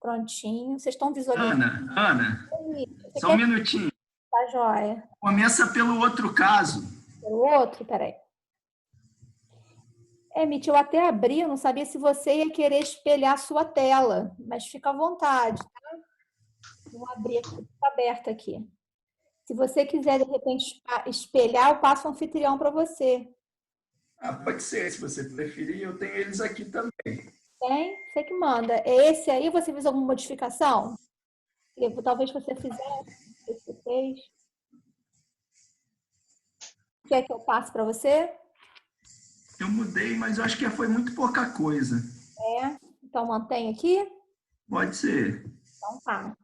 Prontinho. Vocês estão visualizando? Ana, Você só um minutinho. Tá joia. Começa pelo outro caso. Pelo outro? Peraí. Mitty, eu até abri, eu não sabia se você ia querer espelhar a sua tela, mas fica à vontade, tá? Vou abrir aqui, está aberto aqui. Se você quiser, de repente, espelhar, eu passo o anfitrião para você. Pode ser, se você preferir, eu tenho eles aqui também. Tem? Você que manda. É esse aí? Você fez alguma modificação? Talvez você fizesse. Você fez. Quer que eu passe para você? Eu mudei, mas eu acho que foi muito pouca coisa. Então mantém aqui? Pode ser. Então tá.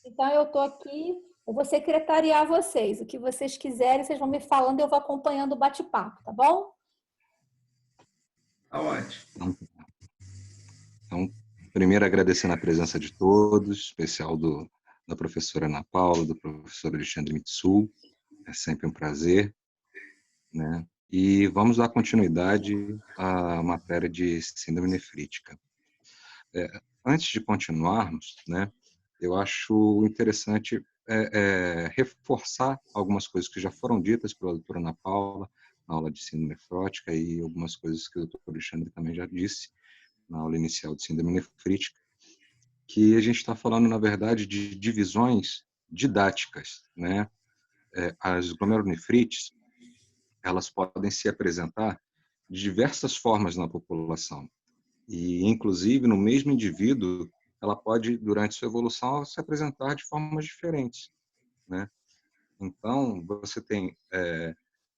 Então eu estou aqui, eu vou secretariar vocês. O que vocês quiserem, vocês vão me falando e eu vou acompanhando o bate-papo, tá bom? Tá ótimo. Então, primeiro agradecendo a presença de todos, especial da professora Ana Paula, do professor Alexandre Mitsul. É sempre um prazer, né? E vamos dar continuidade à matéria de síndrome nefrítica. Antes de continuarmos, né, eu acho interessante reforçar algumas coisas que já foram ditas pela doutora Ana Paula na aula de síndrome nefrótica e algumas coisas que o doutor Alexandre também já disse na aula inicial de síndrome nefrítica, que a gente está falando, na verdade, de divisões didáticas, né? As glomerulonefrites, elas podem se apresentar de diversas formas na população. E, inclusive, no mesmo indivíduo, ela pode, durante sua evolução, se apresentar de formas diferentes, né? Então, você tem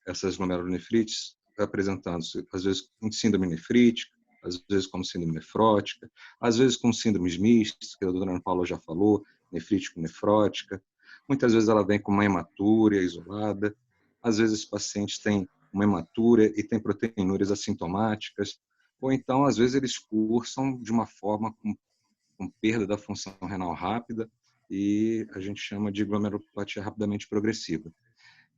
essas glomerulonefrites apresentando-se, às vezes, com síndrome nefrítica, às vezes como síndrome nefrótica, às vezes com síndromes mistas, que a doutora Ana Paula já falou, nefrítico-nefrótica. Muitas vezes ela vem com uma hematúria isolada, às vezes os pacientes têm uma hematúria e têm proteinúrias assintomáticas, ou então, às vezes, eles cursam de uma forma com perda da função renal rápida e a gente chama de glomerulopatia rapidamente progressiva.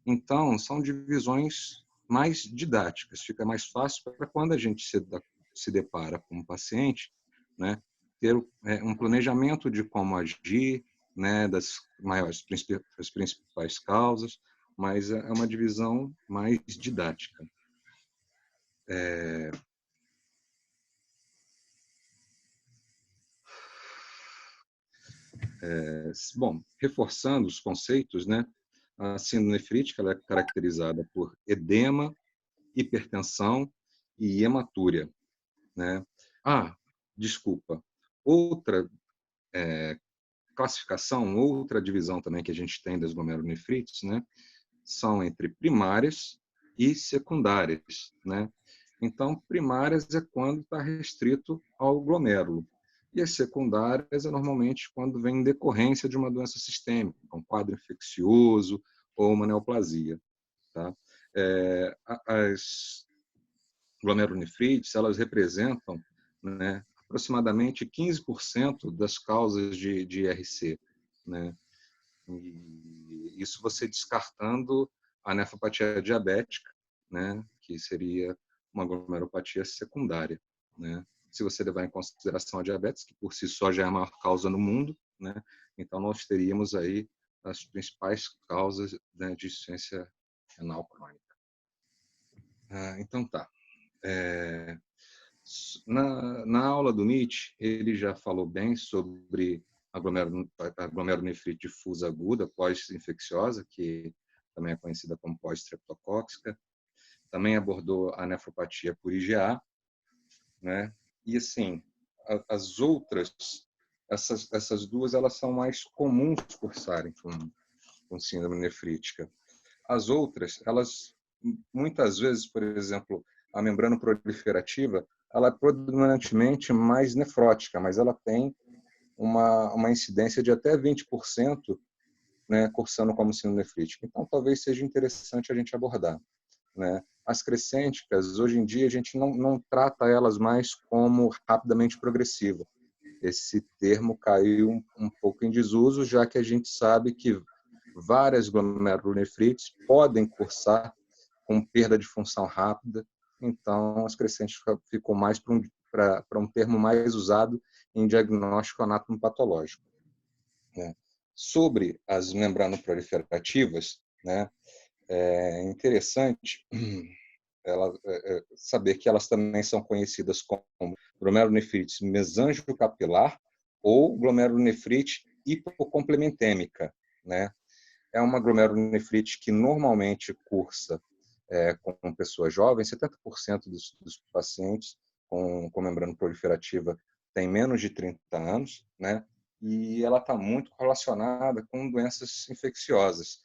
Então, são divisões mais didáticas, fica mais fácil para quando a gente se depara com um paciente, né, ter um planejamento de como agir, né, das principais causas, mas é uma divisão mais didática. Bom, reforçando os conceitos, né, a síndrome nefrítica ela é caracterizada por edema, hipertensão e hematúria, né? Desculpa. Outra classificação, outra divisão também que a gente tem das glomerulonefrites, né, são entre primárias e secundárias, né? Então, primárias é quando está restrito ao glomérulo. E as secundárias é normalmente quando vem em decorrência de uma doença sistêmica, um quadro infeccioso ou uma neoplasia. Tá? As glomerulonefrites, elas representam, né, aproximadamente 15% das causas de IRC. Né? E isso você descartando a nefropatia diabética, né, que seria uma glomerulopatia secundária, né? Se você levar em consideração a diabetes, que por si só já é a maior causa no mundo, né? Então nós teríamos aí as principais causas, né, de insuficiência renal crônica. Então tá. Na aula do Mitch, ele já falou bem sobre a glomerulonefrite difusa aguda pós-infecciosa, que também é conhecida como pós-streptocóxica. Também abordou a nefropatia por IgA, né? E assim, as outras, essas duas, elas são mais comuns cursarem com síndrome nefrítica. As outras, elas muitas vezes, por exemplo, a membrana proliferativa, ela é predominantemente mais nefrótica, mas ela tem uma incidência de até 20%, né, cursando como síndrome nefrítica. Então, talvez seja interessante a gente abordar, né? As crescênticas, hoje em dia, a gente não trata elas mais como rapidamente progressiva. Esse termo caiu um pouco em desuso, já que a gente sabe que várias glomerulonefrites podem cursar com perda de função rápida, então as crescentes ficam mais para para um termo mais usado em diagnóstico anatomopatológico, né? Sobre as membranoproliferativas, né, é interessante saber que elas também são conhecidas como glomerulonefrite mesangiocapilar ou glomerulonefrite hipocomplementêmica, né? É uma glomerulonefrite que normalmente cursa com pessoas jovens. 70% dos pacientes com membrana proliferativa têm menos de 30 anos, né? E ela está muito relacionada com doenças infecciosas.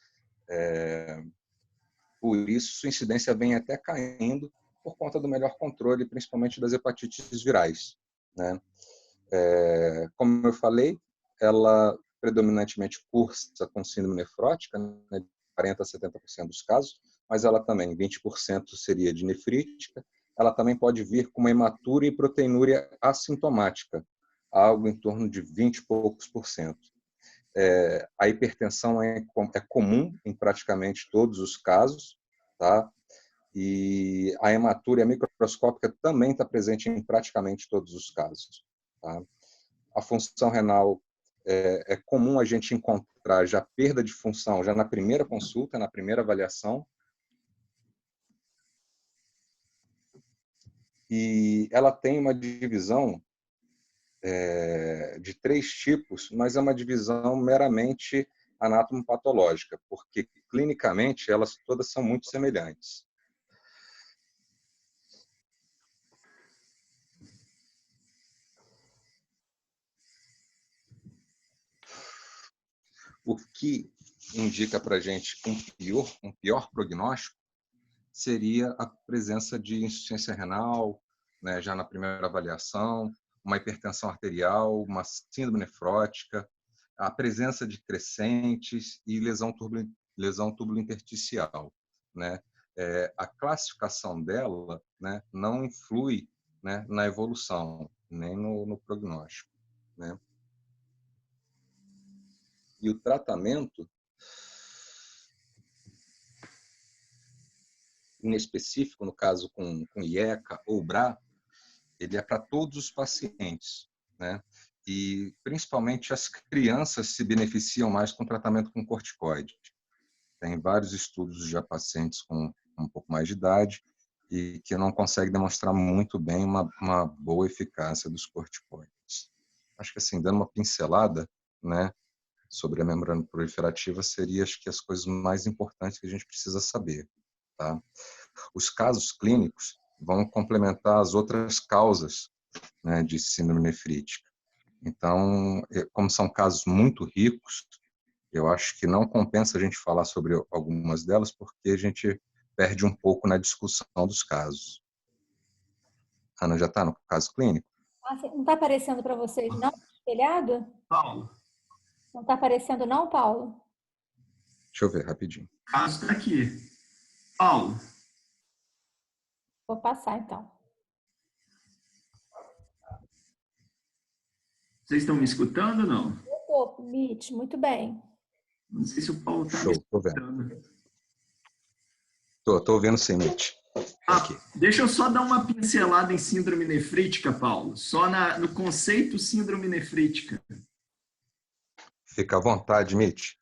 Por isso, sua incidência vem até caindo por conta do melhor controle, principalmente das hepatites virais, né? Como eu falei, ela predominantemente cursa com síndrome nefrótica, né, de 40% a 70% dos casos, mas ela também, 20% seria de nefrítica. Ela também pode vir com uma hematúria e proteinúria assintomática, algo em torno de 20 e poucos por cento. A hipertensão é comum em praticamente todos os casos, tá? E a hematúria microscópica também está presente em praticamente todos os casos, tá? A função renal é comum a gente encontrar já perda de função já na primeira consulta, na primeira avaliação. E ela tem uma divisão de 3 tipos, mas é uma divisão meramente anatomopatológica, porque clinicamente elas todas são muito semelhantes. O que indica para a gente um pior prognóstico seria a presença de insuficiência renal, né, já na primeira avaliação, uma hipertensão arterial, uma síndrome nefrótica, a presença de crescentes e lesão túbulo-intersticial, né? A classificação dela, né, não influi, né, na evolução, nem no prognóstico, né? E o tratamento, em específico, no caso com IECA ou BRA, ele é para todos os pacientes, né? E principalmente as crianças se beneficiam mais com tratamento com corticoide. Tem vários estudos já pacientes com um pouco mais de idade e que não conseguem demonstrar muito bem uma boa eficácia dos corticoides. Acho que assim, dando uma pincelada, né, sobre a membrana proliferativa, seria acho que as coisas mais importantes que a gente precisa saber, tá? Os casos clínicos vão complementar as outras causas, né, de síndrome nefrítica. Então, como são casos muito ricos, eu acho que não compensa a gente falar sobre algumas delas, porque a gente perde um pouco na discussão dos casos. Ana, já está no caso clínico? Não está aparecendo para vocês, não? Espelhado? Paulo, Não está aparecendo, não, Paulo? Deixa eu ver rapidinho. o caso está aqui. Paulo, Vou passar, então. vocês estão me escutando ou não? Opa, Mitch, muito bem. Não sei se o Paulo está me Show, tô vendo. escutando. Tô vendo sim, Mitch. Aqui. Deixa eu só dar uma pincelada em síndrome nefrítica, Paulo. Só no conceito síndrome nefrítica. Fica à vontade, Mitch.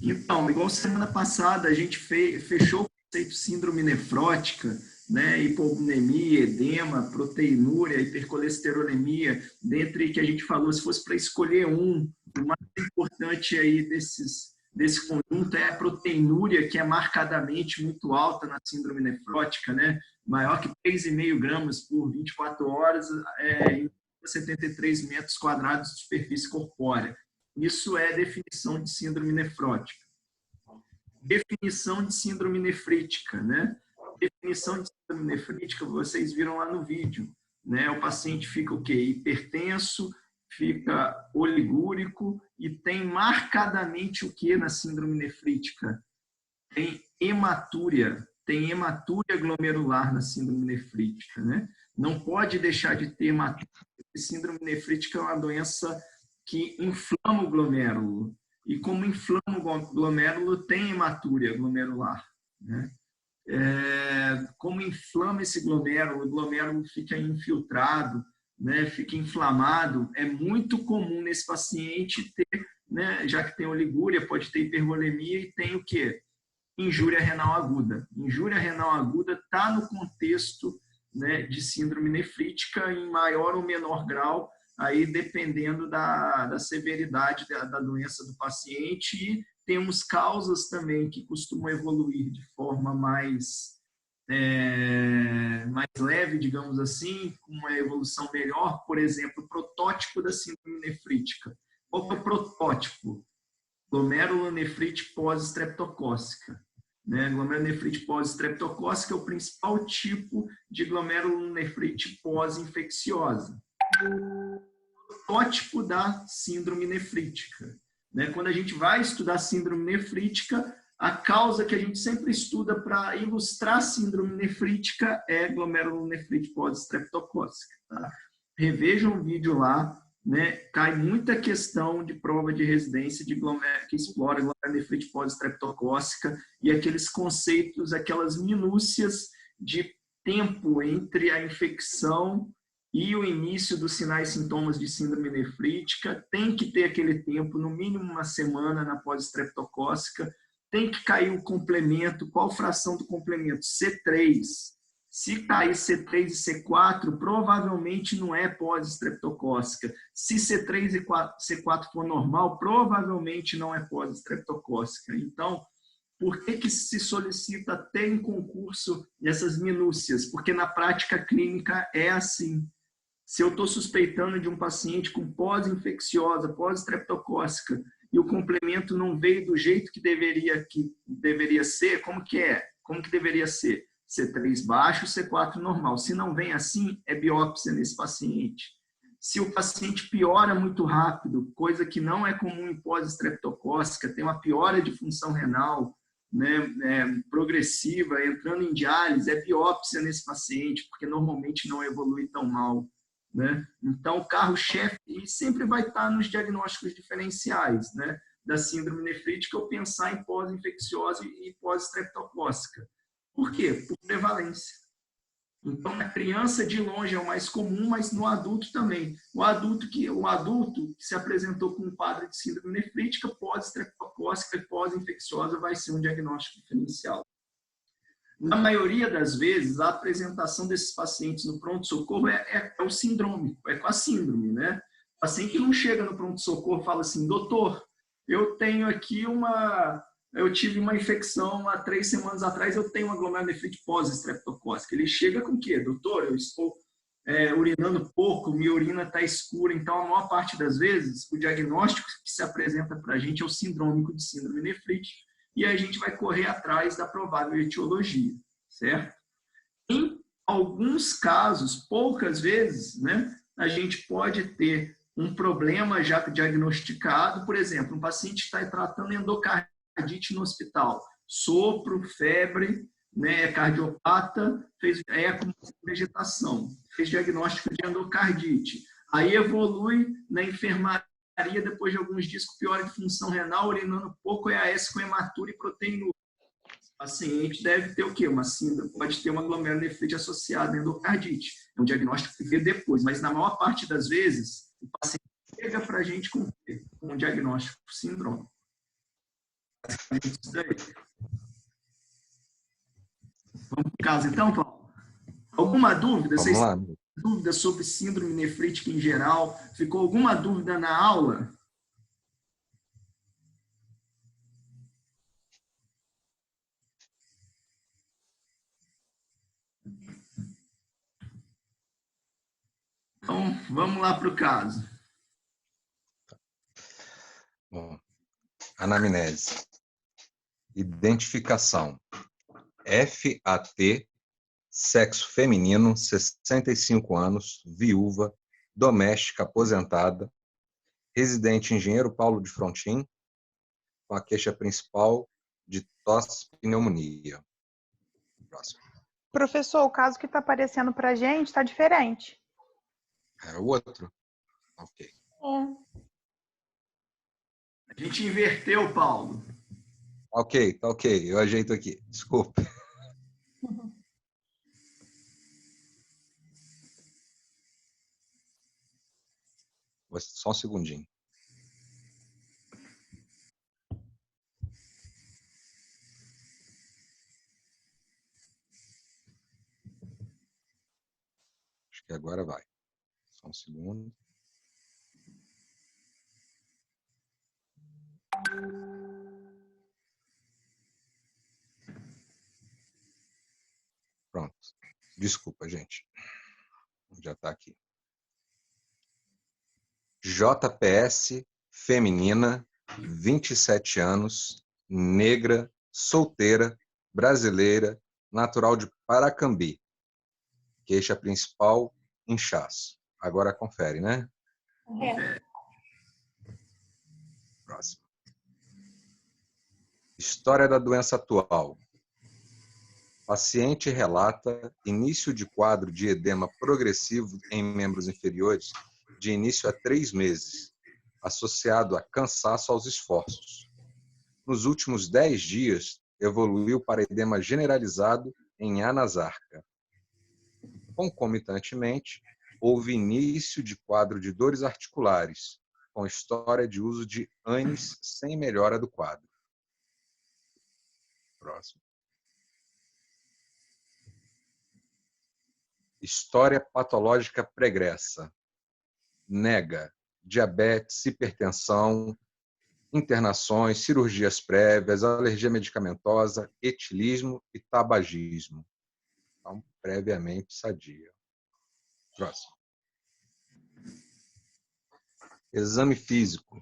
Então, igual semana passada, a gente fechou o conceito síndrome nefrótica, né? Hipovolemia, edema, proteinúria, hipercolesterolemia, dentre que a gente falou, se fosse para escolher o mais importante aí desse conjunto é a proteinúria, que é marcadamente muito alta na síndrome nefrótica, né? Maior que 3,5 gramas por 24 horas, em 73 metros quadrados de superfície corpórea. Isso é definição de síndrome nefrótica. Definição de síndrome nefrítica, né? Definição de síndrome nefrítica, vocês viram lá no vídeo, né? O paciente fica o quê? Hipertenso, fica oligúrico e tem marcadamente o que na síndrome nefrítica? Tem hematúria glomerular na síndrome nefrítica, né? Não pode deixar de ter hematúria. Síndrome nefrítica é uma doença que inflama o glomérulo. E como inflama o glomérulo, tem hematúria glomerular, né? como inflama esse glomérulo, o glomérulo fica infiltrado, né, fica inflamado, é muito comum nesse paciente ter, né, já que tem oligúria, pode ter hipervolemia e tem o quê? Injúria renal aguda. Injúria renal aguda está no contexto, né, de síndrome nefrítica em maior ou menor grau, aí dependendo da severidade da doença do paciente, e temos causas também que costumam evoluir de forma mais leve, digamos assim, com uma evolução melhor, por exemplo, o protótipo da síndrome nefrítica. Qual é o protótipo? Glomerulonefrite pós-estreptocócica. Né? Glomerulonefrite pós-estreptocócica é o principal tipo de glomerulonefrite pós-infecciosa. Protótipo da síndrome nefrítica. Né? Quando a gente vai estudar síndrome nefrítica, a causa que a gente sempre estuda para ilustrar a síndrome nefrítica é glomerulonefrite pós-estreptocócica. Tá? Revejam o vídeo lá, né? Cai muita questão de prova de residência que explora glomerulonefrite pós-estreptocócica e aqueles conceitos, aquelas minúcias de tempo entre a infecção e o início dos sinais e sintomas de síndrome nefrítica. Tem que ter aquele tempo, no mínimo uma semana na pós-estreptocócica. Tem que cair o complemento. Qual fração do complemento? C3. Se cair C3 e C4, provavelmente não é pós-estreptocócica. Se C3 e C4 for normal, provavelmente não é pós-estreptocócica. Então, por que se solicita até em concurso essas minúcias? Porque na prática clínica é assim. Se eu estou suspeitando de um paciente com pós-infecciosa, pós-estreptocócica, e o complemento não veio do jeito que deveria ser, como que é? Como que deveria ser? C3 baixo, C4 normal. Se não vem assim, é biópsia nesse paciente. Se o paciente piora muito rápido, coisa que não é comum em pós-estreptocócica, tem uma piora de função renal, né, progressiva, entrando em diálise, é biópsia nesse paciente, porque normalmente não evolui tão mal. Né? Então, o carro-chefe sempre vai estar nos diagnósticos diferenciais, né, da síndrome nefrítica, ou pensar em pós-infecciosa e pós-estreptocócica. Por quê? Por prevalência. Então, na criança, de longe, é o mais comum, mas no adulto também. O adulto que se apresentou com um quadro de síndrome nefrítica, pós-estreptocócica e pós-infecciosa, vai ser um diagnóstico diferencial. Na maioria das vezes, a apresentação desses pacientes no pronto-socorro é o sindrômico, é com a síndrome, né? O paciente não chega no pronto-socorro e fala assim, doutor, eu tive uma infecção há 3 semanas atrás, eu tenho uma glomerulonefrite pós-estreptocócica. Ele chega com o quê? Doutor, eu estou urinando pouco, minha urina está escura. Então, a maior parte das vezes, o diagnóstico que se apresenta para a gente é o sindrômico de síndrome nefrítica, e a gente vai correr atrás da provável etiologia, certo? Em alguns casos, poucas vezes, né, a gente pode ter um problema já diagnosticado, por exemplo, um paciente está tratando endocardite no hospital, sopro, febre, né, cardiopata, fez eco, vegetação, fez diagnóstico de endocardite, aí evolui na enfermaria, depois de alguns dias com piora de função renal, urinando pouco, EAS com hematura e proteinúria. O paciente deve ter o quê? Uma síndrome, pode ter uma glomerulonefrite associada à endocardite. É um diagnóstico que vê depois, mas na maior parte das vezes, o paciente chega para a gente com um diagnóstico síndrome. Vamos para casa então, Paulo? Alguma dúvida? Vamos lá. Dúvida sobre síndrome nefrítica em geral? Ficou alguma dúvida na aula? Então, vamos lá para o caso. Bom, anamnese. Identificação. FAT, sexo feminino, 65 anos, viúva, doméstica, aposentada, residente Engenheiro Paulo de Frontin, com a queixa principal de tosse e pneumonia. Próximo. Professor, o caso que está aparecendo para a gente está diferente. É o outro? Ok. A gente inverteu, Paulo. Ok, tá ok. Eu ajeito aqui. Desculpe. Só um segundinho. Acho que agora vai. Só um segundo. Pronto. Desculpa, gente. Já está aqui. JPS, feminina, 27 anos, negra, solteira, brasileira, natural de Paracambi. Queixa principal, inchaço. Agora confere, né? É. Próximo. História da doença atual. Paciente relata início de quadro de edema progressivo em membros inferiores de início a 3 meses, associado a cansaço aos esforços. Nos últimos 10 dias, evoluiu para edema generalizado em anasarca. Concomitantemente, houve início de quadro de dores articulares, com história de uso de ANES sem melhora do quadro. Próximo. História patológica pregressa. Nega, diabetes, hipertensão, internações, cirurgias prévias, alergia medicamentosa, etilismo e tabagismo. Então, previamente sadia. Próximo. Exame físico.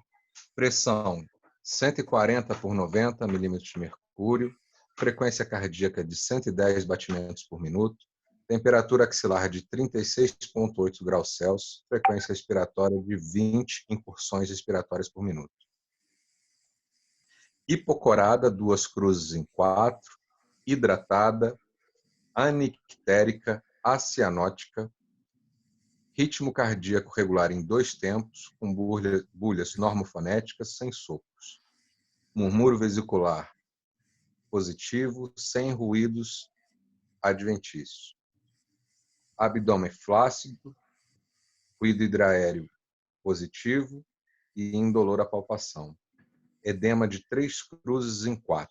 Pressão 140 por 90 milímetros de mercúrio, frequência cardíaca de 110 batimentos por minuto, temperatura axilar de 36,8 graus Celsius, frequência respiratória de 20 incursões respiratórias por minuto. Hipocorada, 2 cruzes em 4, hidratada, anictérica, acianótica, ritmo cardíaco regular em 2 tempos, com bulhas normofonéticas sem sopros. Murmúrio vesicular positivo, sem ruídos adventícios. Abdômen flácido, ruído hidraéreo positivo e indolor à palpação. Edema de 3 cruzes em 4.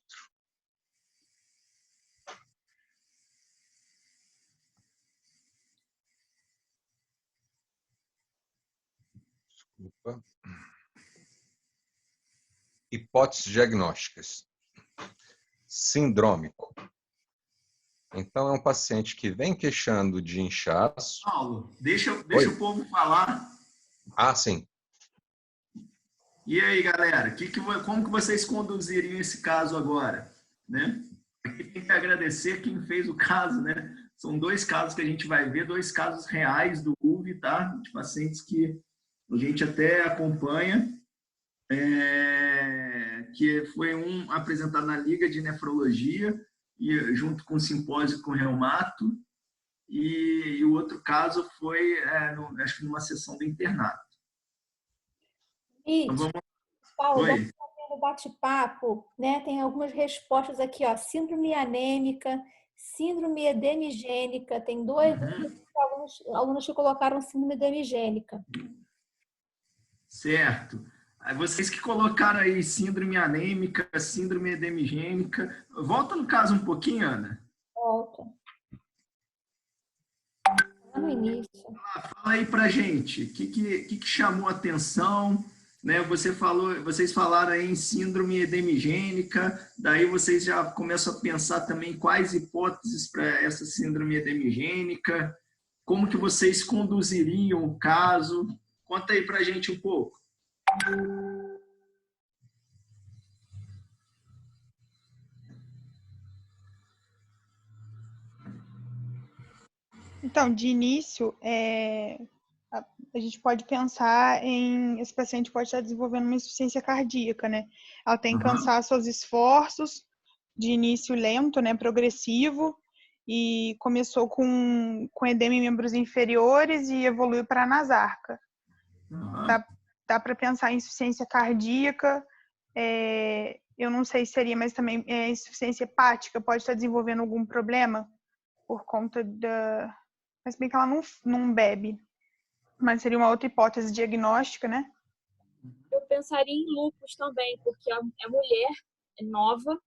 Desculpa. Hipóteses diagnósticas. Sindrômico. Então, é um paciente que vem queixando de inchaço. Paulo, deixa o povo falar. Ah, sim. E aí, galera, como que vocês conduziriam esse caso agora? Né? Aqui tem que agradecer quem fez o caso, né? São 2 casos que a gente vai ver, 2 casos reais do UV, tá? De pacientes que a gente até acompanha, que foi um apresentado na Liga de Nefrologia, e, junto com o simpósio com reumato, e o outro caso foi, acho que numa sessão do internato. Então, vamos... Paulo, vamos fazer um bate-papo, né? Tem algumas respostas aqui, ó. Síndrome anêmica, síndrome edemigênica. Tem 2 alunos que colocaram síndrome edemigênica. Certo. Vocês que colocaram aí síndrome anêmica, síndrome edemigênica. Volta no caso um pouquinho, Ana. Volta. Lá no início. Fala aí pra gente, o que chamou a atenção, né? Vocês falaram aí em síndrome edemigênica, daí vocês já começam a pensar também quais hipóteses para essa síndrome edemigênica, como que vocês conduziriam o caso. Conta aí pra gente um pouco. Então, de início, a gente pode pensar esse paciente pode estar desenvolvendo uma insuficiência cardíaca, né? Ela tem cansaço aos esforços, de início lento, né? Progressivo, e começou com edema em membros inferiores e evoluiu para a nasarca. Dá para pensar em insuficiência cardíaca, eu não sei se seria, mas também insuficiência hepática, pode estar desenvolvendo algum problema por conta da... Mas bem que ela não bebe. Mas seria uma outra hipótese diagnóstica, né? Eu pensaria em lúpus também, porque é mulher, é nova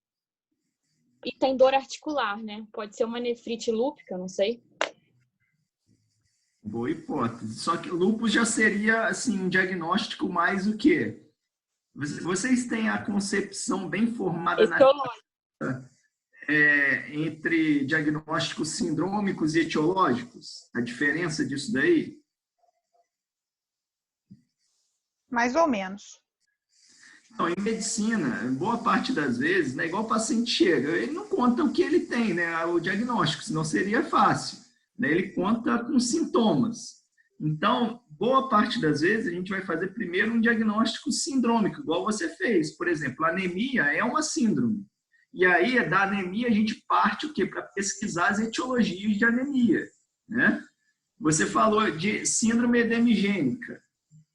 e tem dor articular, né? Pode ser uma nefrite lúpica, não sei. Boa hipótese. Só que lúpus já seria assim um diagnóstico mais o quê? Vocês têm a concepção bem formada entre diagnósticos sindrômicos e etiológicos? A diferença disso daí? Mais ou menos. Então, em medicina, boa parte das vezes, né, igual o paciente chega, ele não conta o que ele tem, né, o diagnóstico, senão seria fácil. Né, ele conta com sintomas. Então, boa parte das vezes, a gente vai fazer primeiro um diagnóstico sindrômico, igual você fez. Por exemplo, a anemia é uma síndrome. E aí, da anemia, a gente parte o quê? Para pesquisar as etiologias de anemia. Né? Você falou de síndrome edemigênica.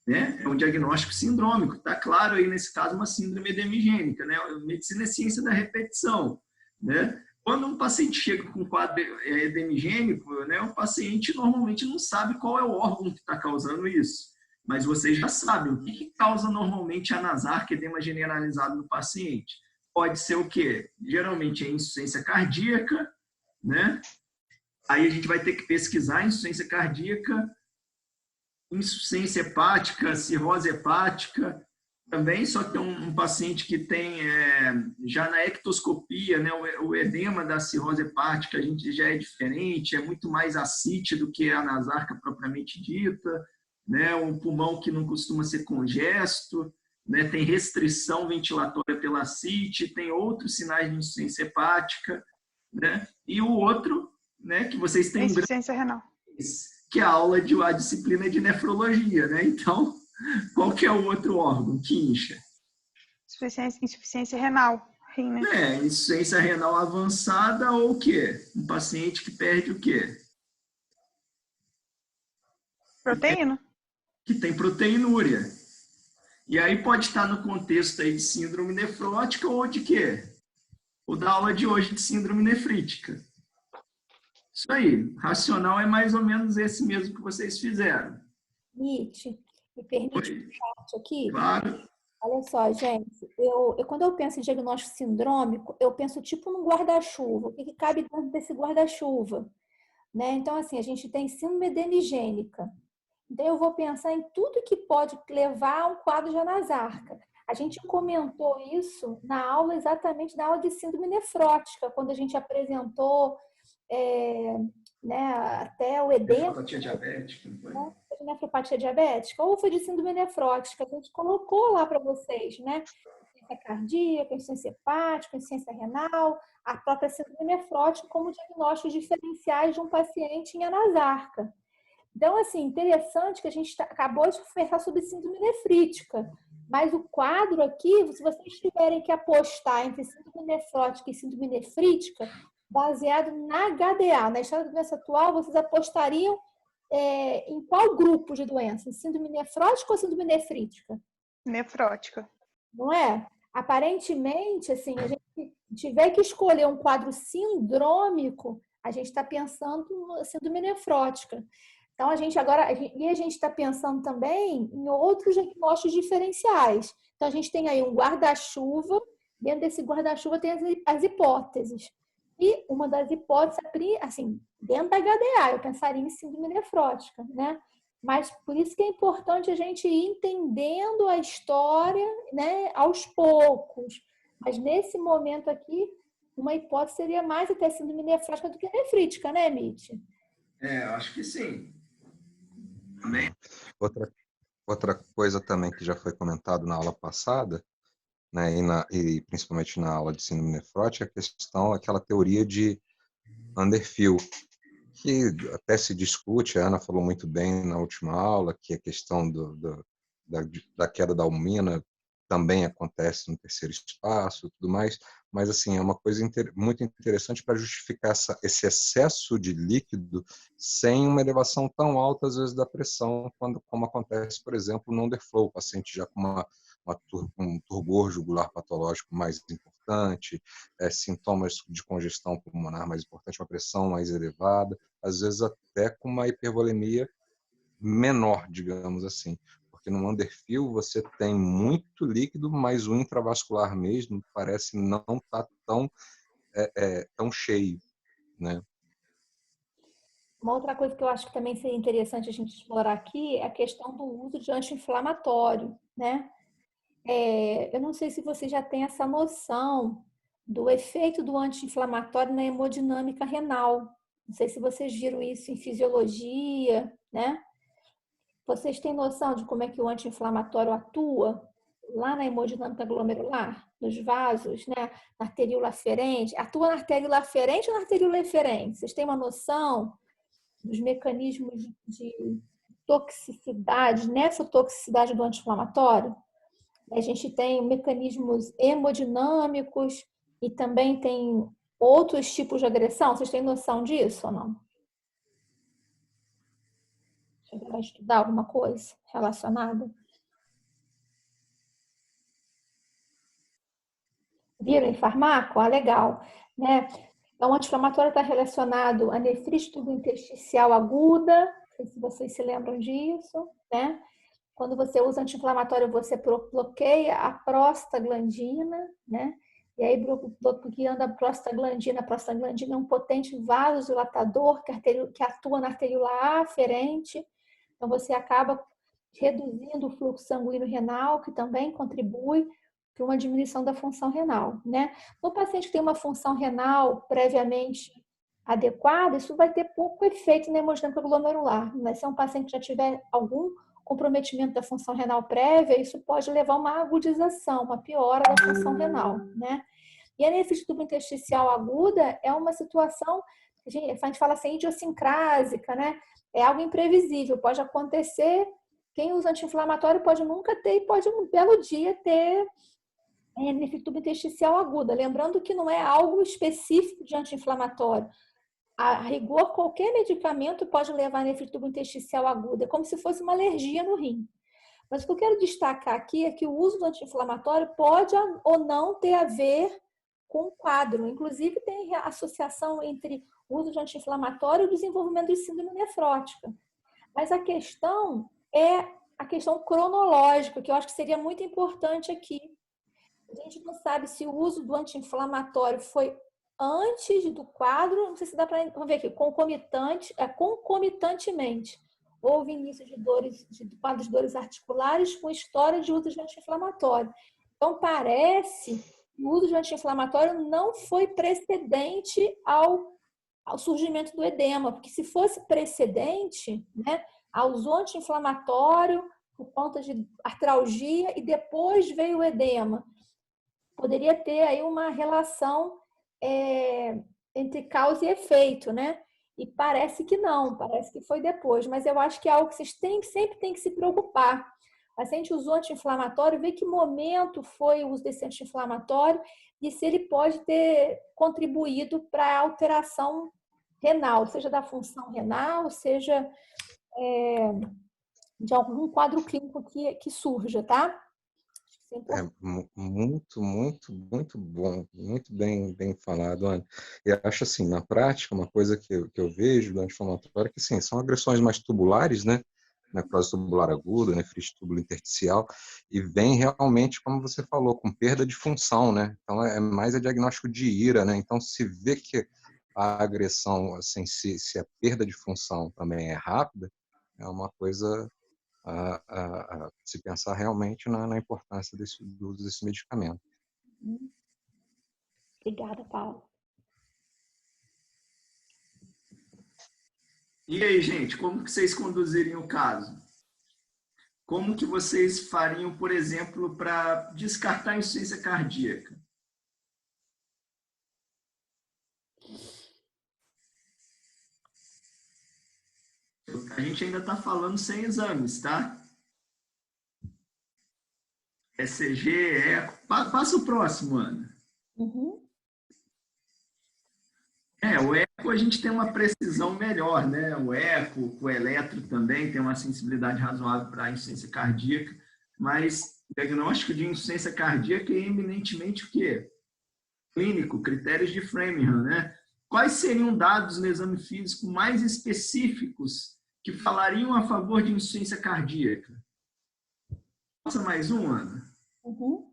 Né? É um diagnóstico sindrômico. Está claro aí, nesse caso, uma síndrome edemigênica. Né? A medicina é ciência da repetição. Né? Quando um paciente chega com um quadro edemigênico, né, o paciente normalmente não sabe qual é o órgão que está causando isso. Mas vocês já sabem o que causa normalmente a anasarca, edema generalizado no paciente. Pode ser o quê? Geralmente é insuficiência cardíaca, né? Aí a gente vai ter que pesquisar insuficiência cardíaca, insuficiência hepática, cirrose hepática, também, só que um paciente que tem, já na ectoscopia, né, o edema da cirrose hepática, a gente já é diferente, é muito mais ascite do que a anasarca propriamente dita, né, um pulmão que não costuma ser congesto, né, tem restrição ventilatória pela ascite, tem outros sinais de insuficiência hepática, né, e o outro, né, que vocês têm... Insuficiência renal. Que é a disciplina de nefrologia, né, então... Qual que é o outro órgão que incha? Insuficiência renal. Rim, né? Insuficiência renal avançada ou o quê? Um paciente que perde o quê? Proteína. Que tem proteinúria. E aí pode estar no contexto aí de síndrome nefrótica ou de quê? Ou da aula de hoje de síndrome nefrítica. Isso aí. Racional é mais ou menos esse mesmo que vocês fizeram. Nietzsche. Me permite um parte aqui? Claro. Olha só, gente, quando eu penso em diagnóstico sindrômico, eu penso tipo num guarda-chuva. O que cabe dentro desse guarda-chuva? Né? Então, assim, a gente tem síndrome edemigênica. Então, eu vou pensar em tudo que pode levar a um quadro de anasarca. A gente comentou isso na aula, exatamente na aula de síndrome nefrótica, quando a gente apresentou né, até o edema. Nefropatia diabética, não foi? Né? De nefropatia diabética, ou foi de síndrome nefrótica, que a gente colocou lá para vocês, né? Insuficiência cardíaca, insuficiência hepática, insuficiência renal, a própria síndrome nefrótica como diagnósticos diferenciais de um paciente em anasarca. Então, assim, interessante que a gente acabou de conversar sobre síndrome nefrítica, mas o quadro aqui, se vocês tiverem que apostar entre síndrome nefrótica e síndrome nefrítica, baseado na HDA, na história da doença atual, vocês apostariam em qual grupo de doença? Síndrome nefrótica ou síndrome nefrítica? Nefrótica. Não é? Aparentemente, assim, a gente tiver que escolher um quadro sindrômico, a gente está pensando em síndrome nefrótica. Então, a gente está pensando também em outros diagnósticos diferenciais. Então, a gente tem aí um guarda-chuva, dentro desse guarda-chuva tem as hipóteses. E uma das hipóteses, assim, dentro da HDA, eu pensaria em síndrome nefrótica, né? Mas por isso que é importante a gente ir entendendo a história, né, aos poucos. Mas nesse momento aqui, uma hipótese seria mais até síndrome nefrótica do que nefrítica, né, Mitch? Eu acho que sim. Também. Outra coisa também que já foi comentado na aula passada, né, e principalmente na aula de síndrome nefrótica, a questão, aquela teoria de Underfield, que até se discute, a Ana falou muito bem na última aula, que a questão da queda da albumina também acontece no terceiro espaço e tudo mais, mas assim, é uma coisa muito interessante para justificar esse excesso de líquido sem uma elevação tão alta, às vezes, da pressão, como acontece, por exemplo, no underflow, o paciente já com um turgor jugular patológico mais importante, sintomas de congestão pulmonar mais importante, uma pressão mais elevada, às vezes até com uma hipervolemia menor, digamos assim. Porque no underfill você tem muito líquido, mas o intravascular mesmo parece não estar tão cheio, né? Uma outra coisa que eu acho que também seria interessante a gente explorar aqui é a questão do uso de anti-inflamatório, né? Eu não sei se você já tem essa noção do efeito do anti-inflamatório na hemodinâmica renal. Não sei se vocês viram isso em fisiologia, né? Vocês têm noção de como é que o anti-inflamatório atua lá na hemodinâmica glomerular, nos vasos, né? Na arteríola aferente? Atua na arteríola aferente ou na arteríola eferente? Vocês têm uma noção dos mecanismos de toxicidade, nefrotoxicidade do anti-inflamatório? A gente tem mecanismos hemodinâmicos e também tem outros tipos de agressão. Vocês têm noção disso ou não? Chegaram a estudar alguma coisa relacionada? Viram em farmaco? Ah, legal. Né? Então, o anti-inflamatório está relacionado à nefrite tubo-intersticial aguda, não sei se vocês se lembram disso, né? Quando você usa anti-inflamatório, você bloqueia a prostaglandina, né? E aí, bloqueando a prostaglandina é um potente vasodilatador que atua na arteríola aferente. Então, você acaba reduzindo o fluxo sanguíneo renal, que também contribui para uma diminuição da função renal, né? No paciente que tem uma função renal previamente adequada, isso vai ter pouco efeito na hemodinâmica glomerular. Mas se é um paciente que já tiver algum comprometimento da função renal prévia, isso pode levar a uma agudização, uma piora da função renal, né? E a nefrite tubo-intersticial aguda é uma situação, a gente fala assim, idiosincrásica, né? É algo imprevisível, pode acontecer. Quem usa anti-inflamatório pode nunca ter e pode um belo dia ter nefrite tubo-intersticial aguda. Lembrando que não é algo específico de anti-inflamatório. A rigor, qualquer medicamento pode levar a nefrite tubo-intersticial aguda, é como se fosse uma alergia no rim. Mas o que eu quero destacar aqui é que o uso do anti-inflamatório pode ou não ter a ver com o quadro. Inclusive, tem associação entre o uso de anti-inflamatório e o desenvolvimento de síndrome nefrótica. Mas a questão é a questão cronológica, que eu acho que seria muito importante aqui. A gente não sabe se o uso do anti-inflamatório foi antes do quadro, não sei se dá para... Vamos ver aqui, concomitantemente. Houve início de quadros de dores articulares com história de uso de anti-inflamatório. Então, parece que o uso de anti-inflamatório não foi precedente ao surgimento do edema, porque se fosse precedente, né, usou anti-inflamatório por conta de artralgia e depois veio o edema. Poderia ter aí uma relação entre causa e efeito, né? E parece que não, parece que foi depois. Mas eu acho que é algo que vocês sempre têm que se preocupar. O paciente usou anti-inflamatório, ver que momento foi o uso desse anti-inflamatório e se ele pode ter contribuído para a alteração renal, seja da função renal, seja de algum quadro clínico que surja, tá? Muito, muito, muito bom, muito bem falado, Ana. Eu acho assim, na prática, uma coisa que eu vejo do anti-inflamatório é que assim, são agressões mais tubulares, né? Necrose tubular aguda, nefrite tubular intersticial, e vem realmente, como você falou, com perda de função, né? Então é mais a diagnóstico de IRA, né? Então se vê que a agressão, assim, se a perda de função também é rápida, é uma coisa a se pensar realmente na importância do uso desse medicamento. Obrigada, Paula. E aí, gente, como que vocês conduziriam o caso? Como que vocês fariam, por exemplo, para descartar a insuficiência cardíaca? A gente ainda está falando sem exames, tá? ECG, eco. Passa o próximo, Ana. Uhum. O eco a gente tem uma precisão melhor, né? O eco, o eletro também tem uma sensibilidade razoável para a insuficiência cardíaca, mas o diagnóstico de insuficiência cardíaca é eminentemente o quê? Clínico, critérios de Framingham, né? Quais seriam dados no exame físico mais específicos que falariam a favor de insuficiência cardíaca. Passa mais um, Ana. Uhum.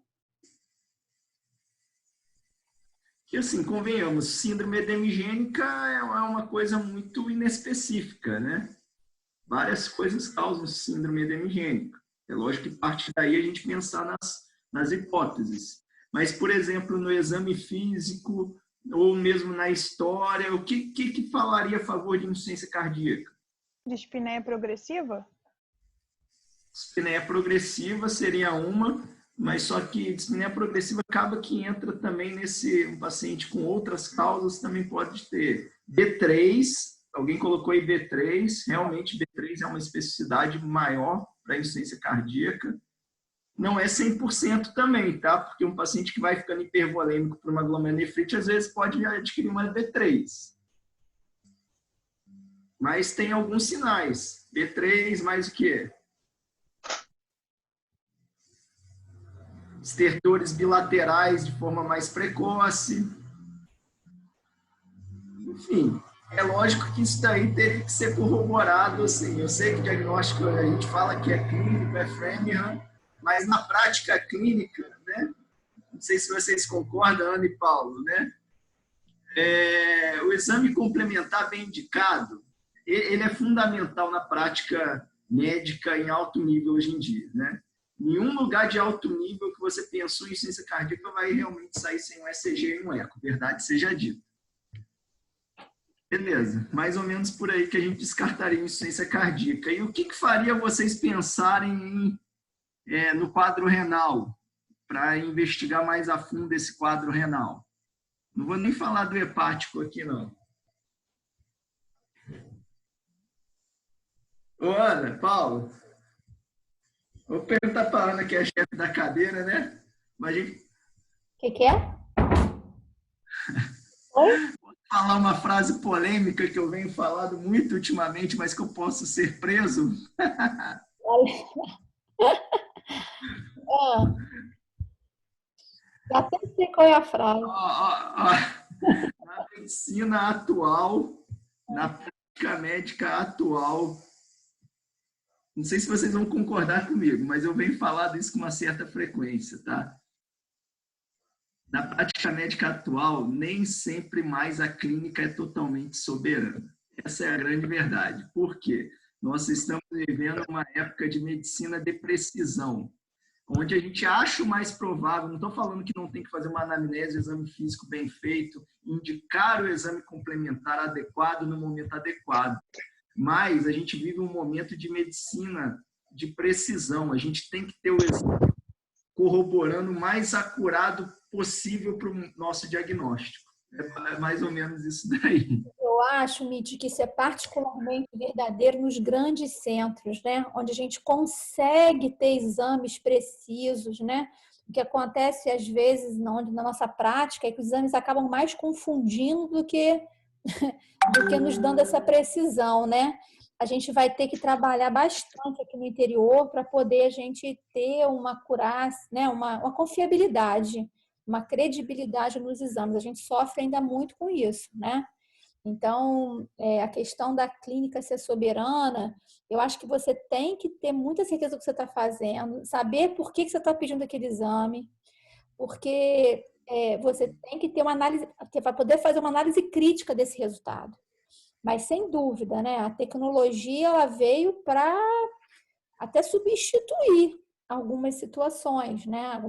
Que, assim, convenhamos, síndrome edemigênica é uma coisa muito inespecífica, né? Várias coisas causam síndrome edemigênica. É lógico que parte daí a gente pensar nas hipóteses. Mas, por exemplo, no exame físico ou mesmo na história, o que falaria a favor de insuficiência cardíaca? Dispneia progressiva? Dispneia progressiva seria uma, mas só que dispneia progressiva acaba que entra também um paciente com outras causas também pode ter. B3, alguém colocou aí B3, realmente B3 é uma especificidade maior para insuficiência cardíaca. Não é 100% também, tá? Porque um paciente que vai ficando hipervolêmico por uma glomerulonefrite, às vezes pode adquirir uma B3. Mas tem alguns sinais. B3 mais o quê? Estertores bilaterais de forma mais precoce. Enfim, é lógico que isso daí teria que ser corroborado. Assim. Eu sei que o diagnóstico, a gente fala que é clínico, é Framingham, mas na prática clínica, né? Não sei se vocês concordam, Ana e Paulo, né? O exame complementar bem indicado, ele é fundamental na prática médica em alto nível hoje em dia, né? Nenhum lugar de alto nível que você pensou em insuficiência cardíaca vai realmente sair sem um ECG e um eco, verdade seja dita. Beleza, mais ou menos por aí que a gente descartaria a insuficiência cardíaca. E o que faria vocês pensarem no quadro renal, para investigar mais a fundo esse quadro renal? Não vou nem falar do hepático aqui, não. Ô, Ana, Paulo, vou perguntar para a Ana, que é a chefe da cadeira, né? Mas a gente... O que é? Oi? Vou falar uma frase polêmica que eu venho falando muito ultimamente, mas que eu posso ser preso. Já até sei qual é a frase. Na medicina atual, na prática médica atual, não sei se vocês vão concordar comigo, mas eu venho falando isso com uma certa frequência, tá? Na prática médica atual, nem sempre mais a clínica é totalmente soberana. Essa é a grande verdade. Por quê? Nós estamos vivendo uma época de medicina de precisão, onde a gente acha o mais provável, não estou falando que não tem que fazer uma anamnese, exame físico bem feito, indicar o exame complementar adequado no momento adequado, mas a gente vive um momento de medicina de precisão, a gente tem que ter o exame corroborando o mais acurado possível para o nosso diagnóstico. É mais ou menos isso daí. Eu acho, Mitch, que isso é particularmente verdadeiro nos grandes centros, né? Onde a gente consegue ter exames precisos, né? O que acontece, às vezes, na nossa prática, é que os exames acabam mais confundindo do que nos dando essa precisão, né? A gente vai ter que trabalhar bastante aqui no interior para poder a gente ter uma acurácia, né? uma confiabilidade, uma credibilidade nos exames. A gente sofre ainda muito com isso, né? Então, a questão da clínica ser soberana, eu acho que você tem que ter muita certeza do que você está fazendo, saber por que você está pedindo aquele exame, porque você tem que ter uma análise, para poder fazer uma análise crítica desse resultado. Mas, sem dúvida, né, a tecnologia ela veio para até substituir algumas situações, né?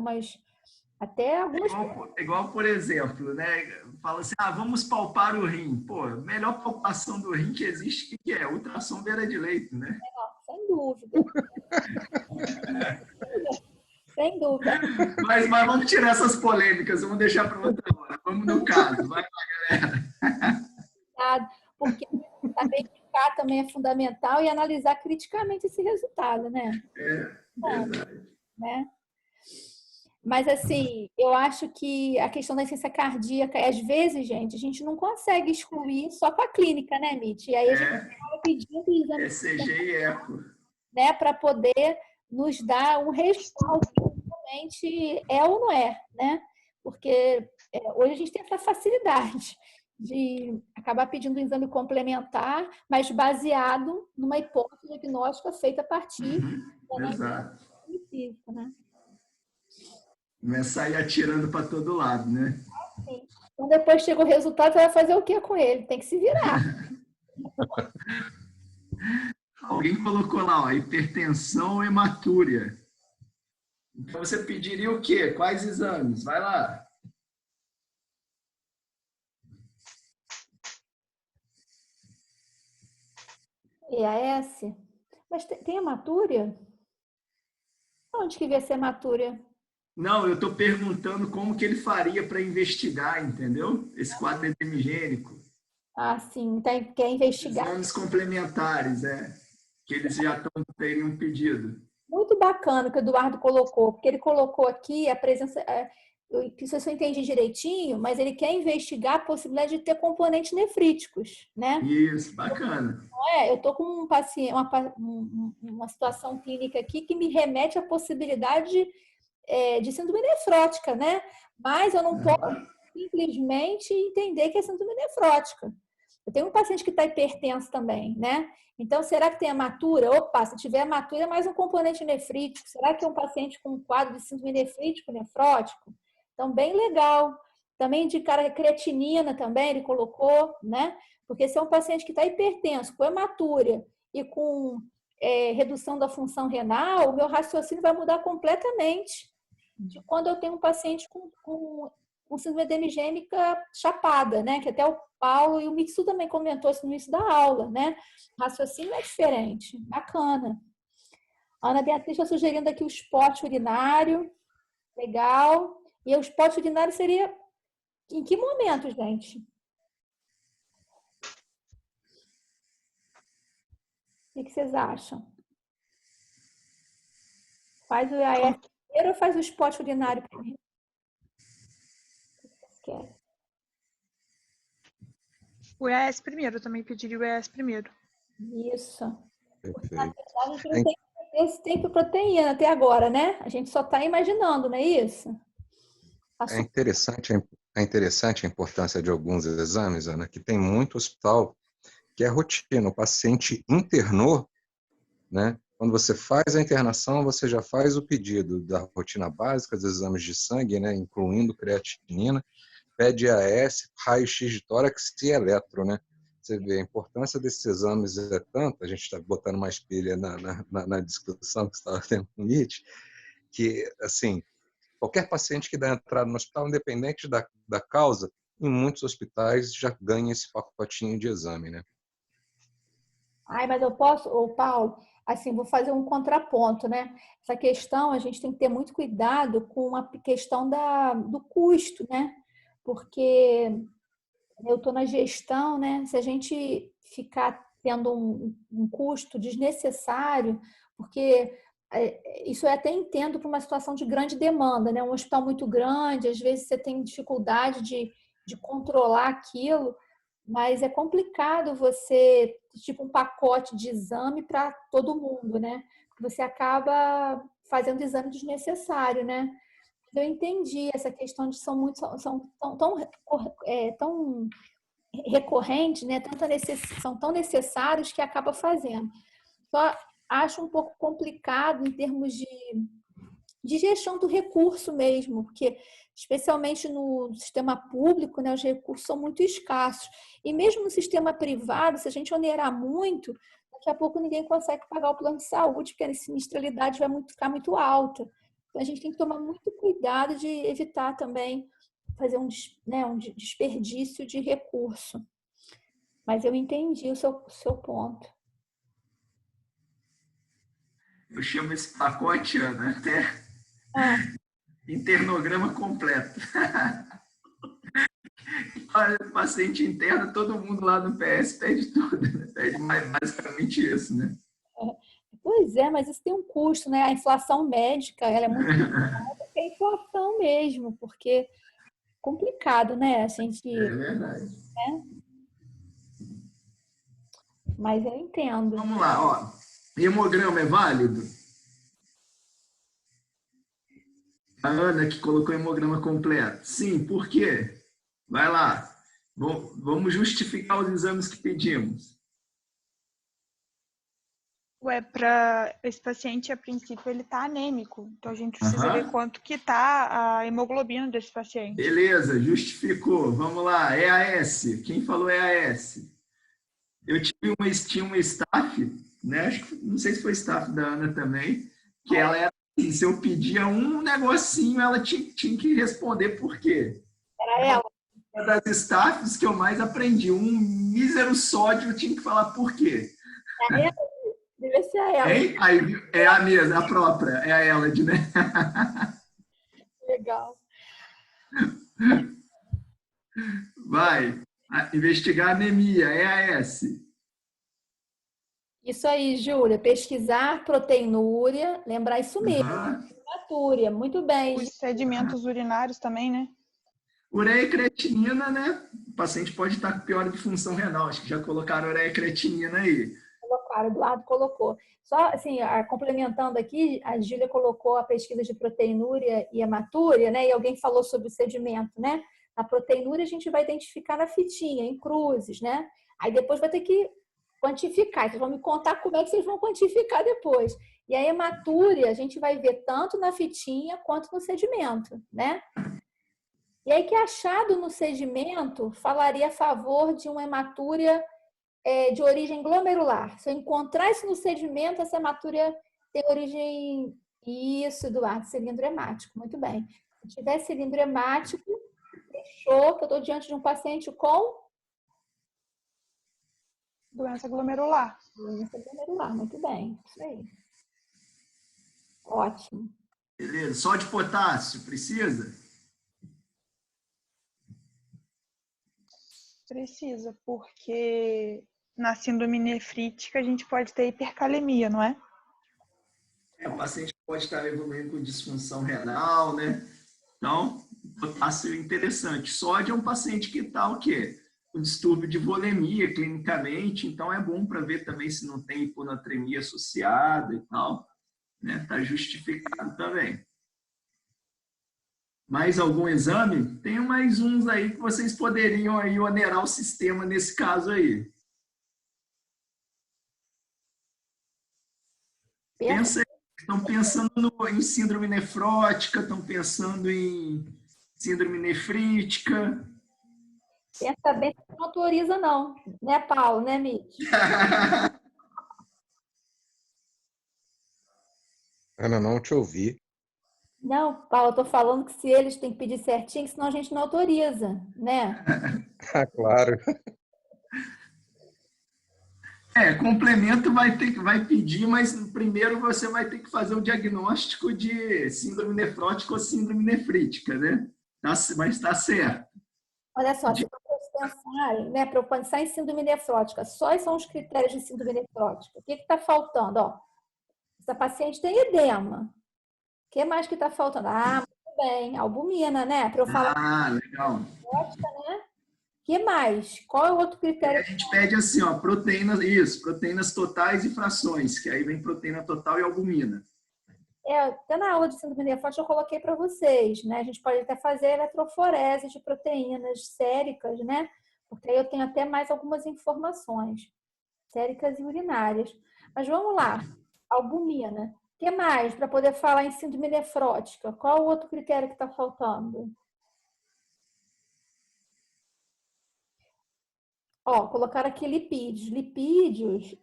Igual, por exemplo, né? Fala assim, vamos palpar o rim. Pô, a melhor palpação do rim que existe, que é? Ultrassom beira de leito, né? Sem dúvida. Sem dúvida. Mas vamos tirar essas polêmicas, vamos deixar para outra hora. Vamos no caso, vai lá, galera. Porque saber indicar também é fundamental e analisar criticamente esse resultado, né? Verdade. Né? Mas, assim, eu acho que a questão da insuficiência cardíaca, às vezes, gente, a gente não consegue excluir só com a clínica, né, Mitch? E aí a gente acaba pedindo exame ECG e eco, né, para poder nos dar um respaldo se realmente é ou não é, né? Porque hoje a gente tem essa facilidade de acabar pedindo um exame complementar, mas baseado numa hipótese diagnóstica feita a partir da anamnese Exato. física, né? Não é sair atirando para todo lado, né? Sim. Então, depois chega o resultado, você vai fazer o que com ele? Tem que se virar. Alguém colocou lá, ó, hipertensão ou hematúria. Então, você pediria o quê? Quais exames? Vai lá. EAS? Mas tem hematúria? Onde que vê essa hematúria? Não, eu estou perguntando como que ele faria para investigar, entendeu? Esse quadro endemigênico. Ah, sim, quer investigar. Exames complementares, que eles já teriam pedido. Muito bacana o que o Eduardo colocou, porque ele colocou aqui a presença, que se eu entendi direitinho, mas ele quer investigar a possibilidade de ter componentes nefríticos, né? Isso, bacana. Eu estou com um paciente, uma situação clínica aqui que me remete à possibilidade de síndrome nefrótica, né? Mas eu não posso simplesmente entender que é síndrome nefrótica. Eu tenho um paciente que está hipertenso também, né? Então, será que tem hematura? Opa, se tiver hematura, é mais um componente nefrítico. Será que é um paciente com um quadro de síndrome nefrítico, nefrótico? Então, bem legal. Também indicar a creatinina também, ele colocou, né? Porque se é um paciente que está hipertenso, com hematura e com redução da função renal, o meu raciocínio vai mudar completamente de quando eu tenho um paciente com síndrome hemigênica chapada, né? Que até o Paulo e o Mitsu também comentou isso no início da aula, né? O raciocínio é diferente, bacana. A Ana Beatriz está sugerindo aqui o esporte urinário, legal. E o esporte urinário seria em que momento, gente? O que vocês acham? Faz o EAS primeiro ou faz o esporte urinário primeiro? O que vocês querem? O EAS primeiro, eu também pediria o EAS primeiro. Isso. Perfeito. Na verdade, a gente não tem esse tempo proteína até agora, né? A gente só está imaginando, não é isso? É interessante a importância de alguns exames, Ana, que tem muito hospital que é rotina. O paciente internou, né? Quando você faz a internação, você já faz o pedido da rotina básica, dos exames de sangue, né? Incluindo creatinina, pede AS, raio-x de tórax e eletro, né? Você vê, a importância desses exames é tanta, a gente está botando mais pilha na discussão que você estava tendo com o Nietzsche, que, assim, qualquer paciente que dá entrada no hospital, independente da causa, em muitos hospitais já ganha esse pacotinho de exame, né? Ai, mas eu posso, ô Paulo, assim, vou fazer um contraponto, né? Essa questão, a gente tem que ter muito cuidado com a questão do custo, né? Porque eu estou na gestão, né? Se a gente ficar tendo um custo desnecessário, porque isso eu até entendo para uma situação de grande demanda, né? Um hospital muito grande, às vezes você tem dificuldade de controlar aquilo, mas é complicado você, tipo, um pacote de exame para todo mundo, né? Você acaba fazendo exame desnecessário, né? Eu entendi essa questão de são tão recorrentes, né? São tão necessários que acaba fazendo. Só acho um pouco complicado em termos de gestão do recurso mesmo, porque especialmente no sistema público, né, os recursos são muito escassos. E mesmo no sistema privado, se a gente onerar muito, daqui a pouco ninguém consegue pagar o plano de saúde, porque a sinistralidade vai ficar muito alta. Então, a gente tem que tomar muito cuidado de evitar também fazer um desperdício de recurso. Mas eu entendi o seu ponto. Eu chamo esse pacote, Ana, até internograma completo. O paciente interno, todo mundo lá no PS pede tudo, né? Pede basicamente isso, né? Pois é, mas isso tem um custo, né? A inflação médica, ela é muito alta, que é a inflação mesmo, porque é complicado, né? A gente, É verdade. né? Mas eu entendo. Vamos lá, ó. Hemograma é válido? A Ana que colocou hemograma completo. Sim, por quê? Vai lá. Vamos justificar os exames que pedimos. Para esse paciente, a princípio, ele está anêmico. Então, a gente precisa ver Aham. quanto que está a hemoglobina desse paciente. Beleza, justificou. Vamos lá, EAS. Quem falou EAS? Eu tinha uma staff, né? Não sei se foi staff da Ana também, que ela era assim, se eu pedia um negocinho, ela tinha que responder por quê. Era ela. Uma das staffs que eu mais aprendi, um mísero sódio, eu tinha que falar por quê. É ela. Deve ser ela. Hein? Aí, é a mesma, a própria, é a Elad, né? Legal. Vai. Investigar anemia, EAS. Isso aí, Júlia. Pesquisar proteinúria. Lembrar isso mesmo. Uhum. Hematúria. Muito bem. Os sedimentos urinários também, né? Ureia e creatinina, né? O paciente pode estar com piora de função renal. Acho que já colocaram ureia e creatinina aí. Colocaram, Eduardo colocou. Só assim, complementando aqui, a Júlia colocou a pesquisa de proteinúria e hematúria, né? E alguém falou sobre o sedimento, né? Na proteinúria a gente vai identificar na fitinha, em cruzes, né? Aí depois vai ter que quantificar. Vocês vão me contar como é que vocês vão quantificar depois. E a hematúria a gente vai ver tanto na fitinha quanto no sedimento, né? E aí que achado no sedimento falaria a favor de uma hematúria de origem glomerular. Se eu encontrar isso no sedimento, essa hematúria tem origem... Isso, Eduardo, cilindro hemático. Muito bem. Se tiver cilindro hemático, fechou, que eu estou diante de um paciente com... Doença glomerular. Doença glomerular, muito bem. Isso aí. Ótimo. Beleza. Só de potássio, precisa? Precisa, porque na síndrome nefrítica a gente pode ter hipercalemia, não é? O paciente pode estar evoluindo com disfunção renal, né? Então, potássio é interessante. Sódio é um paciente que está o quê? Com distúrbio de volemia clinicamente, então é bom para ver também se não tem hiponatremia associada e tal, né? Está justificado também. Mais algum exame? Tem mais uns aí que vocês poderiam aí onerar o sistema nesse caso aí. Pensa aí. Estão pensando em síndrome nefrótica, estão pensando em síndrome nefrítica. Pensa bem, não autoriza não. Né, Paulo? Né, Mitch? Ana, não te ouvi. Não, Paulo, eu tô falando que se eles têm que pedir certinho, senão a gente não autoriza, né? Ah, claro. Complemento vai pedir, mas primeiro você vai ter que fazer o diagnóstico de síndrome nefrótica ou síndrome nefrítica, né? Mas está certo. Olha só, se vocês pensarem, né, para eu pensar em síndrome nefrótica, quais são os critérios de síndrome nefrótica? O que está faltando? Ó, essa paciente tem edema. O que mais que está faltando? Ah, muito bem, albumina, né? Para eu falar Legal. nefrótica, né? O que mais? Qual é o outro critério? A gente pede assim, ó, proteínas totais e frações, que aí vem proteína total e albumina. Até na aula de síndrome nefrótica eu coloquei para vocês, né? A gente pode até fazer eletroforese de proteínas séricas, né? Porque aí eu tenho até mais algumas informações, séricas e urinárias. Mas vamos lá, albumina. O que mais para poder falar em síndrome nefrótica? Qual o outro critério que está faltando? Ó, colocaram aqui lipídios. Lipídios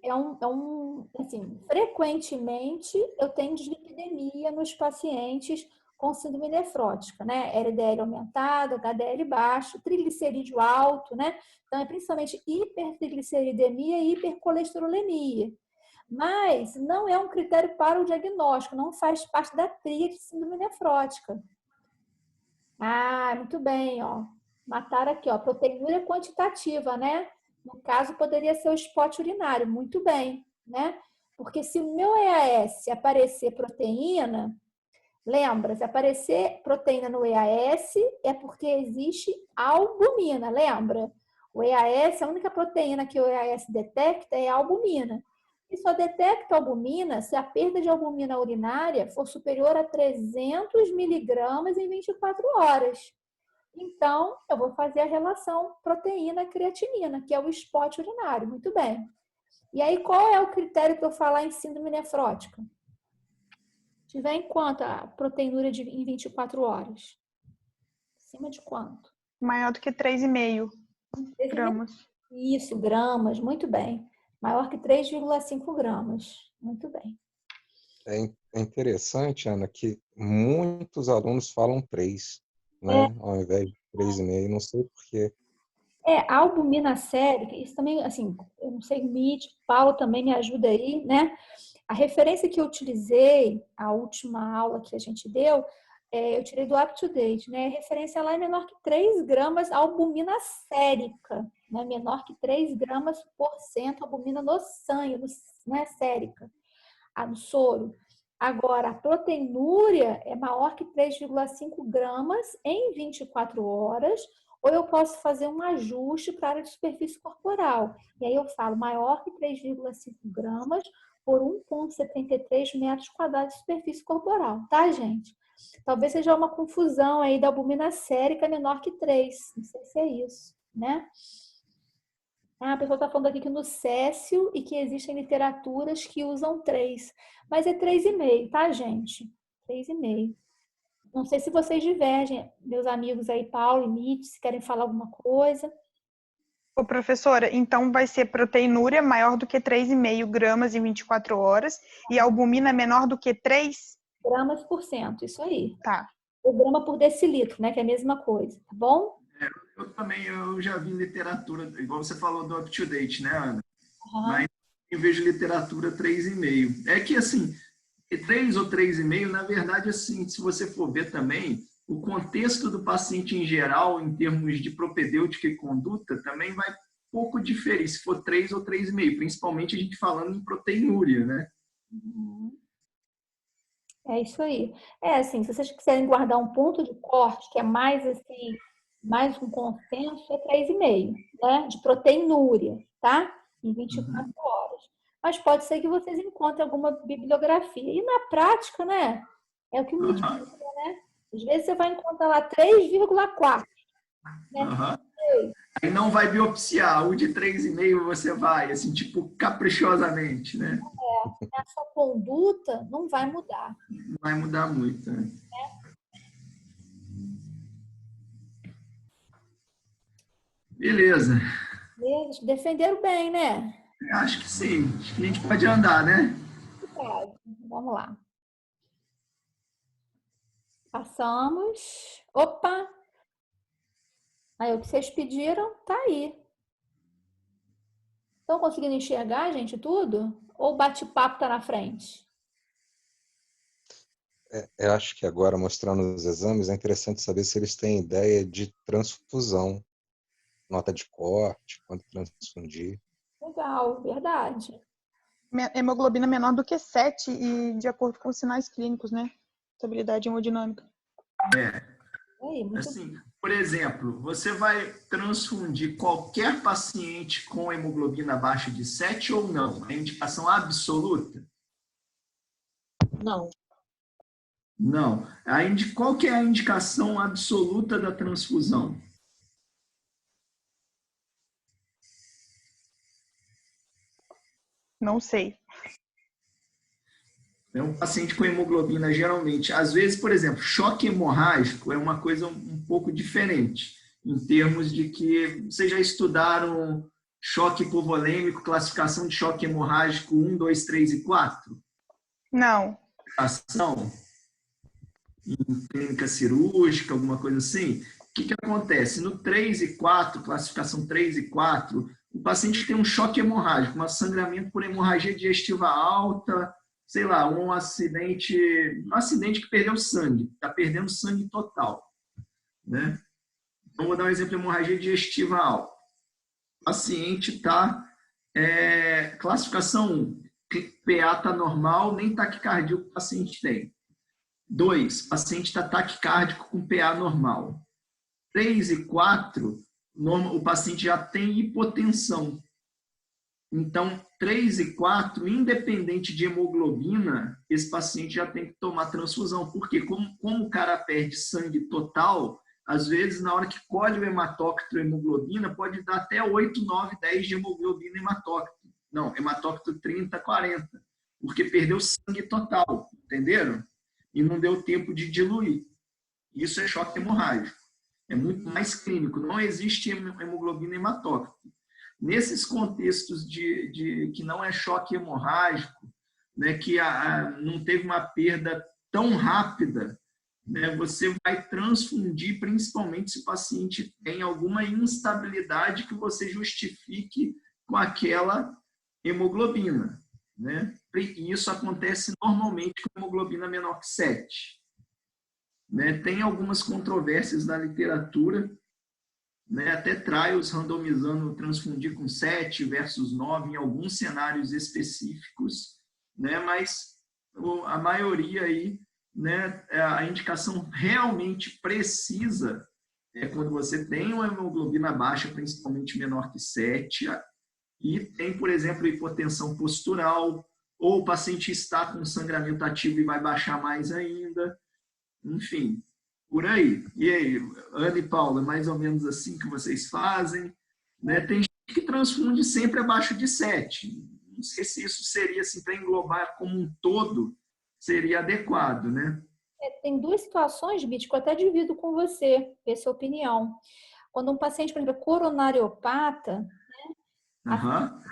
assim, frequentemente eu tenho dislipidemia nos pacientes com síndrome nefrótica, né? LDL aumentado, HDL baixo, triglicerídeo alto, né? Então, é principalmente hipertrigliceridemia e hipercolesterolemia. Mas não é um critério para o diagnóstico, não faz parte da tríade de síndrome nefrótica. Ah, muito bem, ó. Mataram aqui, ó, proteinúria quantitativa, né? No caso, poderia ser o spot urinário, muito bem, né? Porque se o meu EAS aparecer proteína, lembra, se aparecer proteína no EAS, é porque existe albumina, lembra? O EAS, a única proteína que o EAS detecta é a albumina. E só detecta albumina se a perda de albumina urinária for superior a 300 miligramas em 24 horas. Então, eu vou fazer a relação proteína-creatinina, que é o spot urinário. Muito bem. E aí, qual é o critério para eu falar em síndrome nefrótica? Tiver em quanto a proteinúria em 24 horas? Acima de quanto? Maior do que 3,5 gramas. Isso, gramas. Muito bem. Maior que 3,5 gramas. Muito bem. É interessante, Ana, que muitos alunos falam 3, né? Ao invés de 3,5, não sei por quê. A albumina sérica, isso também, assim, eu não sei, o MIT, Paulo também me ajuda aí, né? A referência que eu utilizei, a última aula que a gente deu, eu tirei do UpToDate, né? A referência lá é menor que 3 gramas albumina sérica, né? Menor que 3 gramas por cento albumina no sangue, né? Sérica, no soro. Agora, a proteinúria é maior que 3,5 gramas em 24 horas, ou eu posso fazer um ajuste para a área de superfície corporal. E aí eu falo maior que 3,5 gramas por 1,73 metros quadrados de superfície corporal, tá, gente? Talvez seja uma confusão aí da albumina sérica menor que 3. Não sei se é isso, né? A pessoa está falando aqui que no Cécio e que existem literaturas que usam 3. Mas é 3,5, tá, gente? 3,5. Não sei se vocês divergem, meus amigos aí, Paulo e Mitch, se querem falar alguma coisa. Ô, professora, então vai ser proteinúria maior do que 3,5 gramas em 24 horas e albumina menor do que 3? Gramas por cento, isso aí. Tá. Ou grama por decilitro, né? Que é a mesma coisa, tá bom? Eu já vi literatura, igual você falou do UpToDate, né, Ana? Uhum. Mas eu vejo literatura 3,5. É que, assim, 3 ou 3,5, na verdade, assim, se você for ver também, o contexto do paciente em geral, em termos de propedêutica e conduta, também vai pouco diferir, se for 3 ou 3,5, principalmente a gente falando em proteinúria, né? Uhum. É isso aí. Assim, se vocês quiserem guardar um ponto de corte, que é mais assim, mais um consenso, é 3,5, né? De proteinúria, tá? Em 24 horas. Mas pode ser que vocês encontrem alguma bibliografia. E na prática, né? É o que me diz, né? Às vezes você vai encontrar lá 3,4. Né? Aí não vai biopsiar, o de 3,5 você vai, assim, tipo, caprichosamente, né? A sua conduta não vai mudar. Não vai mudar muito, né? Beleza. Eles defenderam bem, né? Acho que sim. Acho que a gente pode andar, né? Vamos lá. Passamos. Opa! Aí o que vocês pediram, tá aí. Estão conseguindo enxergar, gente, tudo? Ou o bate-papo tá na frente? Eu acho que agora, mostrando os exames, é interessante saber se eles têm ideia de transfusão, nota de corte, quando transfundir. Legal, verdade. Hemoglobina menor do que 7 e de acordo com os sinais clínicos, né? Estabilidade hemodinâmica. Aí, muito Assim, por exemplo, você vai transfundir qualquer paciente com hemoglobina abaixo de 7 ou não? É indicação absoluta? Não. Não. Qual que é a indicação absoluta da transfusão? Não sei. É um paciente com hemoglobina, geralmente. Às vezes, por exemplo, choque hemorrágico é uma coisa um pouco diferente, em termos de que vocês já estudaram choque hipovolêmico, classificação de choque hemorrágico 1, 2, 3 e 4? Não. Ação em clínica cirúrgica, alguma coisa assim? O que acontece? No 3 e 4, classificação 3 e 4, o paciente tem um choque hemorrágico, um sangramento por hemorragia digestiva alta, sei lá, um acidente que perdeu sangue, está perdendo sangue total, né? Então, vou dar um exemplo de hemorragia digestiva alta. O paciente está classificação 1, PA está normal, nem taquicardia o paciente tem. 2, paciente está taquicárdico com PA normal. 3 e 4, o paciente já tem hipotensão. Então, 3 e 4, independente de hemoglobina, esse paciente já tem que tomar transfusão. Porque como o cara perde sangue total, às vezes, na hora que colhe o hematócrito e hemoglobina, pode dar até 8, 9, 10 de hemoglobina e hematócrito. Não, hematócrito 30, 40, porque perdeu sangue total, entenderam? E não deu tempo de diluir. Isso é choque hemorrágico. É muito mais clínico. Não existe hemoglobina hematócrito. Nesses contextos de que não é choque hemorrágico, né, que não teve uma perda tão rápida, né, você vai transfundir, principalmente se o paciente tem alguma instabilidade que você justifique com aquela hemoglobina, né? E isso acontece normalmente com hemoglobina menor que 7. Né? Tem algumas controvérsias na literatura, né? Até trials randomizando transfundir com 7 versus 9 em alguns cenários específicos, né? Mas a maioria aí, né? A indicação realmente precisa é quando você tem uma hemoglobina baixa, principalmente menor que 7, e tem, por exemplo, hipotensão postural, ou o paciente está com sangramento ativo e vai baixar mais ainda. Enfim, por aí. E aí, Ana e Paula, mais ou menos assim que vocês fazem? Né? Tem gente que transfunde sempre abaixo de 7. Não sei se isso seria, assim, para englobar como um todo, seria adequado, né? Tem duas situações, Bit, que eu até divido com você, essa opinião. Quando um paciente, por exemplo, coronariopata, Uhum.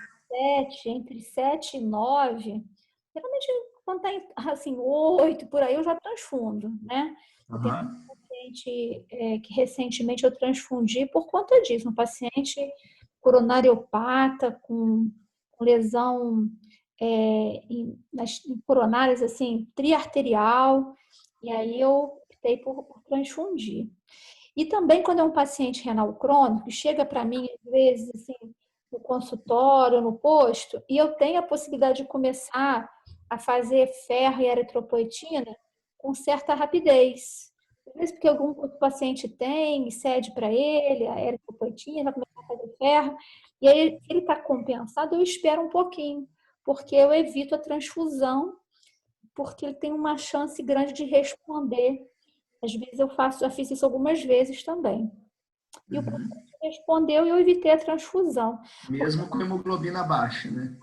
entre 7 e 9, geralmente quando está assim, 8, por aí eu já transfundo, né? Eu tenho um paciente que recentemente eu transfundi por conta disso, um paciente coronariopata com lesão nas coronárias, assim, triarterial, e aí eu optei por transfundir. E também quando é um paciente renal crônico, chega para mim, às vezes, assim, no consultório, no posto, e eu tenho a possibilidade de começar a fazer ferro e eritropoetina com certa rapidez. Às vezes porque algum outro paciente tem e cede para ele a eritropoetina, vai começar a fazer ferro, e aí, se ele está compensado, eu espero um pouquinho, porque eu evito a transfusão, porque ele tem uma chance grande de responder. Às vezes já fiz isso algumas vezes também. E o paciente respondeu e eu evitei a transfusão. Mesmo com hemoglobina baixa, né?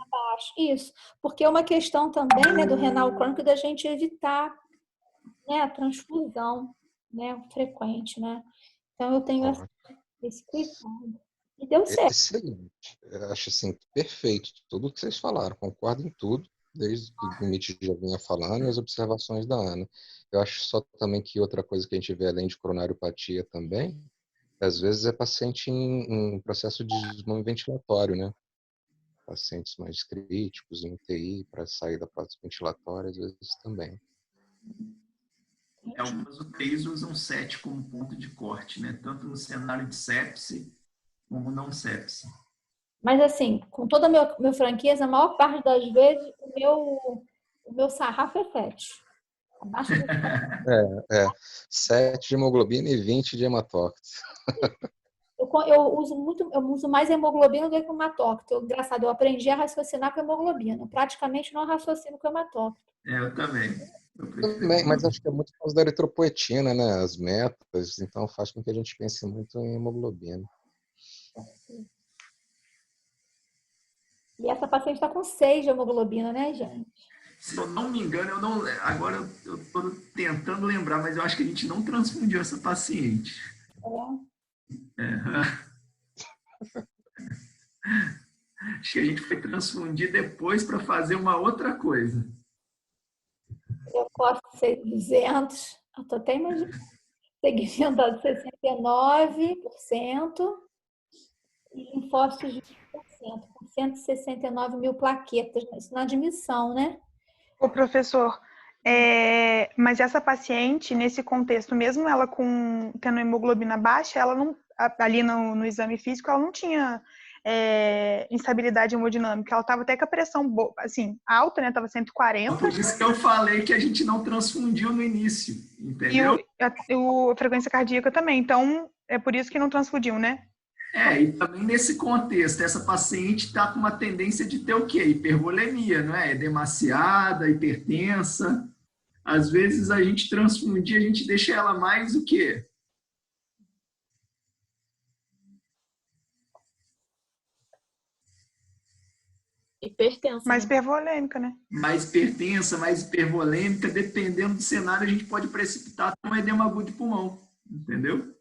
Isso, porque é uma questão também, né, do renal crônico da gente evitar, né, a transfusão, né, frequente, né? Então eu tenho esse cuidado. E deu certo. Excelente. Eu acho assim, perfeito. Tudo que vocês falaram, concordo em tudo, desde que o Mitch já vinha falando e as observações da Ana. Eu acho só também que outra coisa que a gente vê além de coronariopatia também, às vezes é paciente em processo de desmame ventilatório, né? Pacientes mais críticos em UTI para sair da prótese ventilatória, às vezes também. Algumas UTIs usam 7 como ponto de corte, né? Tanto no cenário de sepse como não sepse. Mas assim, com toda a minha franqueza, a maior parte das vezes o meu sarrafo é 7. Abaixo de 7 de hemoglobina e 20 de hematócrito. eu uso mais hemoglobina do que hematócrito. Engraçado, eu aprendi a raciocinar com hemoglobina. Eu praticamente não raciocino com hematócrito. Eu também. Mas acho que é muito por causa da eritropoetina, né? As metas, então faz com que a gente pense muito em hemoglobina. E essa paciente está com 6 de hemoglobina, né, gente? Se eu não me engano, agora eu estou tentando lembrar, mas eu acho que a gente não transfundiu essa paciente. Acho que a gente foi transfundir depois para fazer uma outra coisa. Eu posso ser 200, eu estou até imaginando. Segmentado 69% e linfócitos de 20%, com 169 mil plaquetas. Isso na admissão, né? Ô, professor, mas essa paciente, nesse contexto, mesmo ela tendo hemoglobina baixa, ela não, ali no exame físico, ela não tinha instabilidade hemodinâmica. Ela estava até com a pressão assim, alta, né? Estava 140. Por isso que eu falei que a gente não transfundiu no início, entendeu? E a frequência cardíaca também. Então, é por isso que não transfundiu, né? E também nesse contexto, essa paciente está com uma tendência de ter o quê? Hipervolemia, não é? Demasiada, hipertensa. Às vezes a gente transfundir, a gente deixa ela mais o quê? Hipertensa. Mais né? hipervolêmica, né? Mais hipertensa, mais hipervolêmica, dependendo do cenário, a gente pode precipitar um edema agudo de pulmão, entendeu?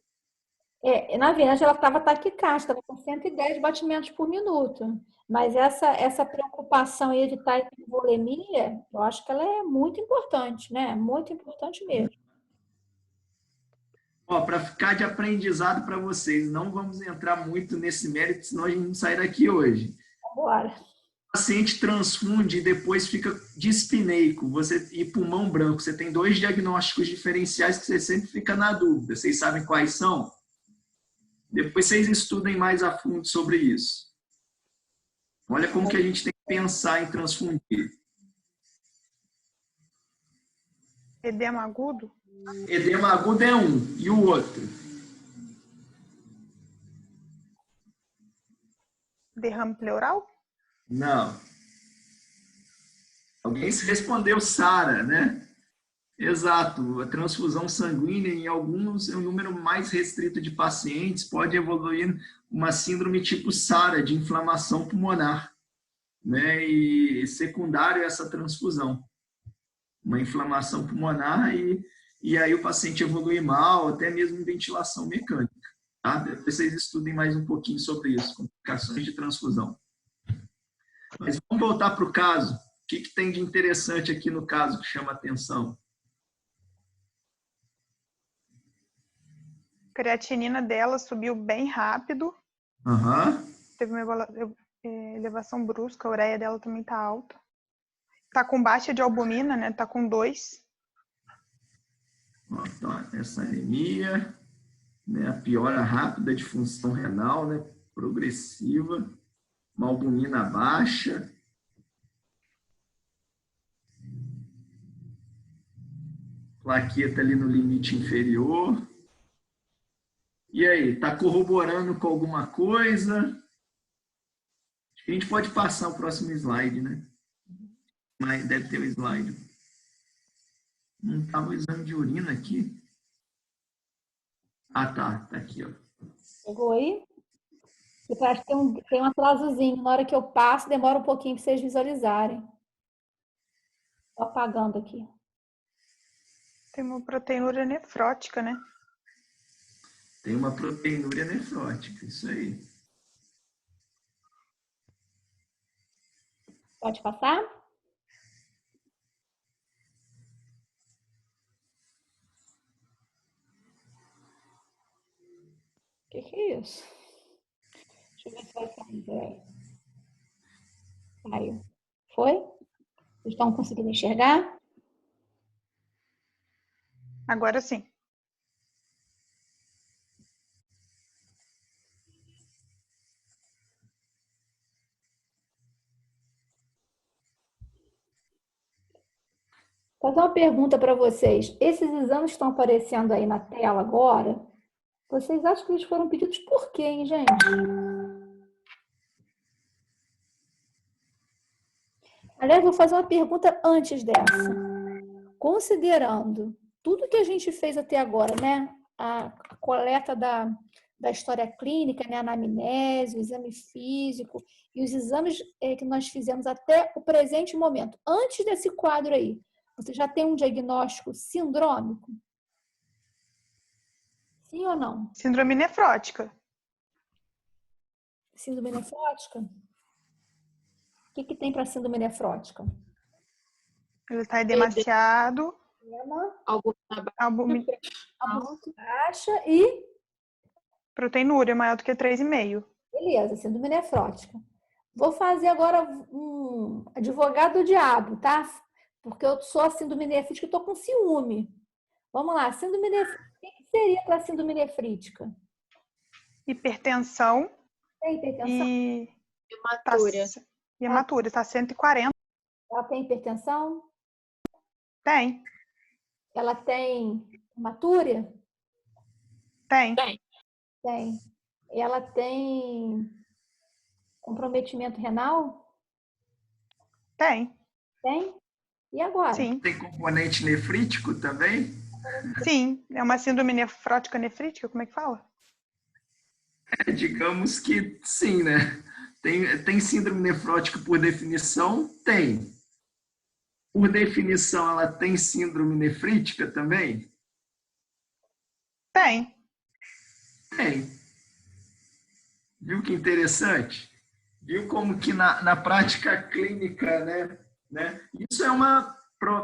Na verdade, ela estava taquicárdia, estava com 110 batimentos por minuto. Mas essa preocupação em evitar a hipervolemia, eu acho que ela é muito importante, né? Muito importante mesmo. Ó, para ficar de aprendizado para vocês, não vamos entrar muito nesse mérito, senão a gente não sai daqui hoje. Bora. O paciente transfunde e depois fica dispneico e pulmão branco. Você tem 2 diagnósticos diferenciais que você sempre fica na dúvida. Vocês sabem quais são? Depois vocês estudem mais a fundo sobre isso. Olha como que a gente tem que pensar em transfundir. Edema agudo? Edema agudo é um, e o outro? Derrame pleural? Não. Alguém se respondeu SARA, né? Exato. A transfusão sanguínea, em alguns, é um número mais restrito de pacientes, pode evoluir uma síndrome tipo SARA, de inflamação pulmonar, né? E secundário a essa transfusão. Uma inflamação pulmonar e aí o paciente evolui mal, até mesmo em ventilação mecânica. Tá? Depois vocês estudem mais um pouquinho sobre isso, complicações de transfusão. Mas vamos voltar para o caso. O que tem de interessante aqui no caso que chama atenção? A creatinina dela subiu bem rápido. Teve uma elevação brusca, a ureia dela também tá alta. Tá com baixa de albumina, né? Tá com 2. Então, essa anemia, né? A piora rápida de função renal, né? Progressiva, uma albumina baixa. Plaqueta ali no limite inferior. E aí, tá corroborando com alguma coisa? Acho que a gente pode passar o próximo slide, né? Mas deve ter o slide. Não estava o exame de urina aqui? Ah, tá. Tá aqui, ó. Pegou aí? E parece que tem um atrasozinho. Na hora que eu passo, demora um pouquinho para vocês visualizarem. Estou apagando aqui. Tem uma proteinúria nefrótica, né? Tem uma proteinúria nefrótica, isso aí. Pode passar? O que é isso? Deixa eu ver se vai sair. Peraí. Saiu. Foi? Vocês estão conseguindo enxergar? Agora sim. Vou fazer uma pergunta para vocês. Esses exames que estão aparecendo aí na tela agora, vocês acham que eles foram pedidos por quê, hein, gente? Aliás, vou fazer uma pergunta antes dessa. Considerando tudo que a gente fez até agora, né? A coleta da história clínica, né? A anamnese, o exame físico e os exames que nós fizemos até o presente momento. Antes desse quadro aí, você já tem um diagnóstico sindrômico? Sim ou não? Síndrome nefrótica. Síndrome nefrótica? O que tem para síndrome nefrótica? Ele está demasiado. Albumina Baixa e... Proteinúria maior do que 3,5. Beleza, síndrome nefrótica. Vou fazer agora um advogado do diabo, tá? Porque eu sou a síndrome nefrítica e estou com ciúme. Vamos lá, síndrome nefrítica. O que seria para síndrome nefrítica? Hipertensão. Tem hipertensão? E hematura. hematura, está 140. Ela tem hipertensão? Tem. Ela tem hematúria? Tem. Tem. Ela tem comprometimento renal? Tem. Tem? E agora? Sim. Tem componente nefrítico também? Sim. É uma síndrome nefrótica nefrítica? Como é que fala? Digamos que sim, né? Tem síndrome nefrótica por definição? Tem. Por definição, ela tem síndrome nefrítica também? Tem. Tem. Viu que interessante? Viu como que na prática clínica, né? Isso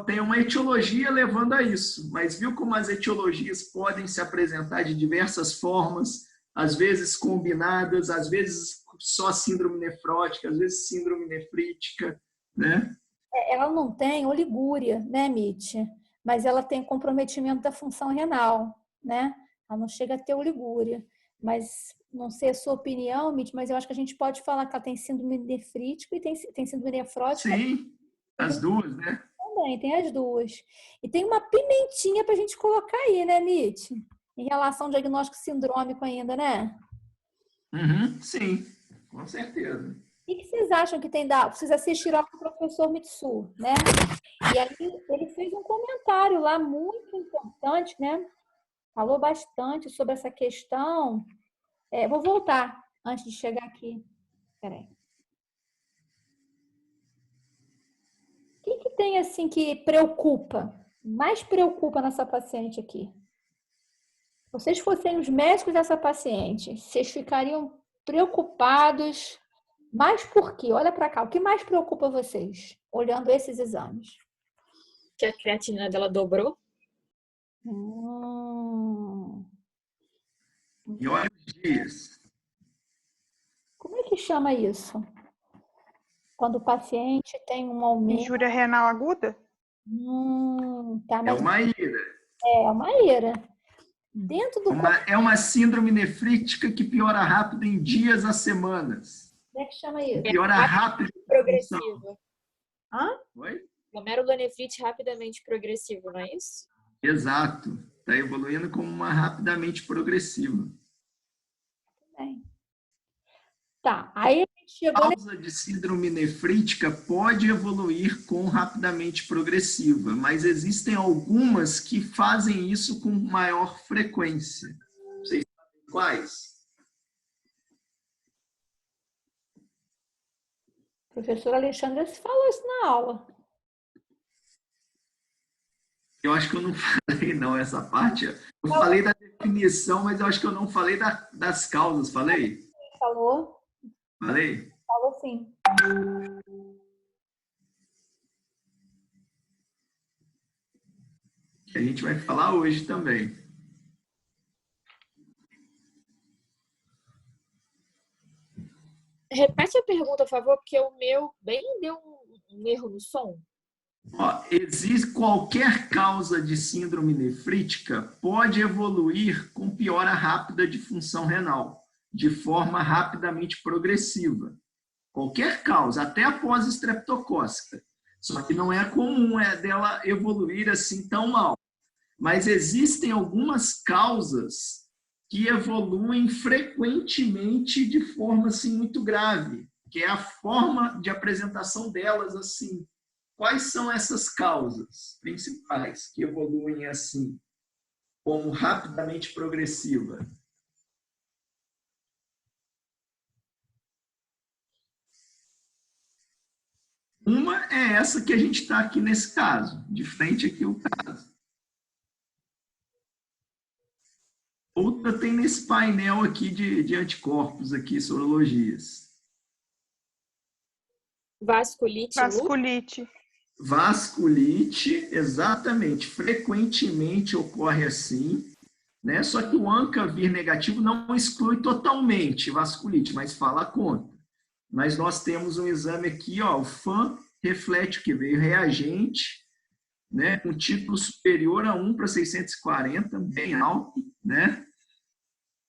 tem uma etiologia levando a isso, mas viu como as etiologias podem se apresentar de diversas formas, às vezes combinadas, às vezes só síndrome nefrótica, às vezes síndrome nefrítica, né? Ela não tem oligúria, né, Mitch? Mas ela tem comprometimento da função renal, né? Ela não chega a ter oligúria. Mas, não sei a sua opinião, Mitch, mas eu acho que a gente pode falar que ela tem síndrome nefrítica e tem síndrome nefrótica. Sim, as duas, né? Também, tem as duas. E tem uma pimentinha para a gente colocar aí, né, Mitch? Em relação ao diagnóstico sindrômico ainda, né? Sim, com certeza. O que vocês acham que tem dado? Vocês assistiram ao professor Mitsu, né? E aí ele fez um comentário lá muito importante, né? Falou bastante sobre essa questão. Vou voltar antes de chegar aqui. Peraí. O que tem assim que preocupa? Mais preocupa nessa paciente aqui? Se vocês fossem os médicos dessa paciente, vocês ficariam preocupados? Mas por quê? Olha para cá. O que mais preocupa vocês, olhando esses exames? Que a creatinina dela dobrou. E olha os dias. Como é que chama isso? Quando o paciente tem um aumento... Injúria renal aguda? Tá, mas... É uma ira. É uma ira. Dentro do... É uma síndrome nefrítica que piora rápido em dias a semanas. Como é que chama isso? Piora rápido. Progressiva. Hã? Oi? Glomerulonefrite rapidamente progressiva, não é isso? Exato. Está evoluindo como uma rapidamente progressiva. Bem. Tá, aí a gente chegou... A causa de síndrome nefrítica pode evoluir com rapidamente progressiva, mas existem algumas que fazem isso com maior frequência. Vocês sabem quais? O professor Alexandre falou isso na aula. Eu acho que eu não falei, não, essa parte. Eu falei da definição, mas eu acho que eu não falei das causas. Falei? Falou. Falei? Falou sim. Que a gente vai falar hoje também. Repete a pergunta, por favor, porque o meu bem deu um erro no som. Existe qualquer causa de síndrome nefrítica pode evoluir com piora rápida de função renal, de forma rapidamente progressiva. Qualquer causa, até após estreptocócica. Só que não é comum dela evoluir assim tão mal. Mas existem algumas causas que evoluem frequentemente de forma assim, muito grave, que é a forma de apresentação delas assim. Quais são essas causas principais que evoluem assim, como rapidamente progressiva? Uma é essa que a gente está aqui nesse caso, de frente aqui o caso. Outra tem nesse painel aqui de anticorpos, aqui, sorologias. Vasculite. Vasculite. Vasculite, exatamente. Frequentemente ocorre assim, né? Só que o ANCA-vir negativo não exclui totalmente vasculite, mas fala contra. Mas nós temos um exame aqui, ó, o FAM reflete o que veio reagente, né, com título superior a 1/640, bem alto, né?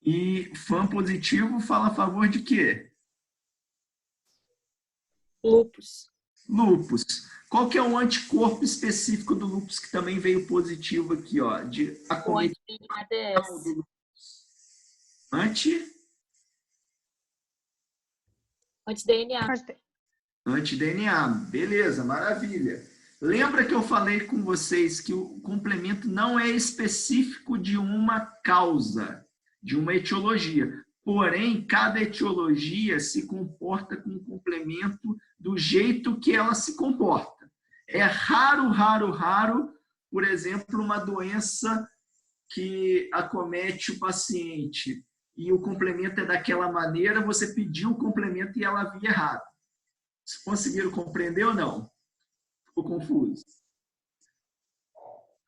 E FAM positivo fala a favor de quê? Lúpus. Lúpus. Qual que é o anticorpo específico do lúpus que também veio positivo aqui, ó? De acometimento do lúpus. Anti-DNA. Anti-DNA. Beleza, maravilha. Lembra que eu falei com vocês que o complemento não é específico de uma causa, de uma etiologia. Porém, cada etiologia se comporta com o complemento do jeito que ela se comporta. É raro, raro, raro, por exemplo, uma doença que acomete o paciente e o complemento é daquela maneira, você pediu o complemento e ela havia errado. Vocês conseguiram compreender ou não? Ficou confuso?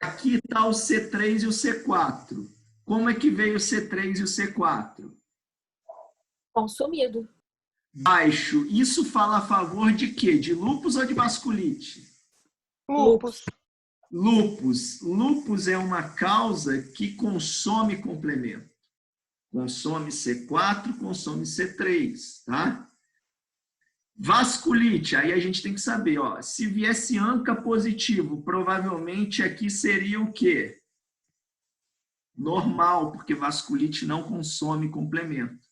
Aqui está o C3 e o C4. Como é que veio o C3 e o C4? Consumido. Baixo. Isso fala a favor de quê? De lúpus ou de vasculite? Lúpus. Lúpus. Lúpus é uma causa que consome complemento. Consome C4, consome C3, tá? Vasculite, aí a gente tem que saber, ó, se viesse ANCA positivo, provavelmente aqui seria o quê? Normal, porque vasculite não consome complemento.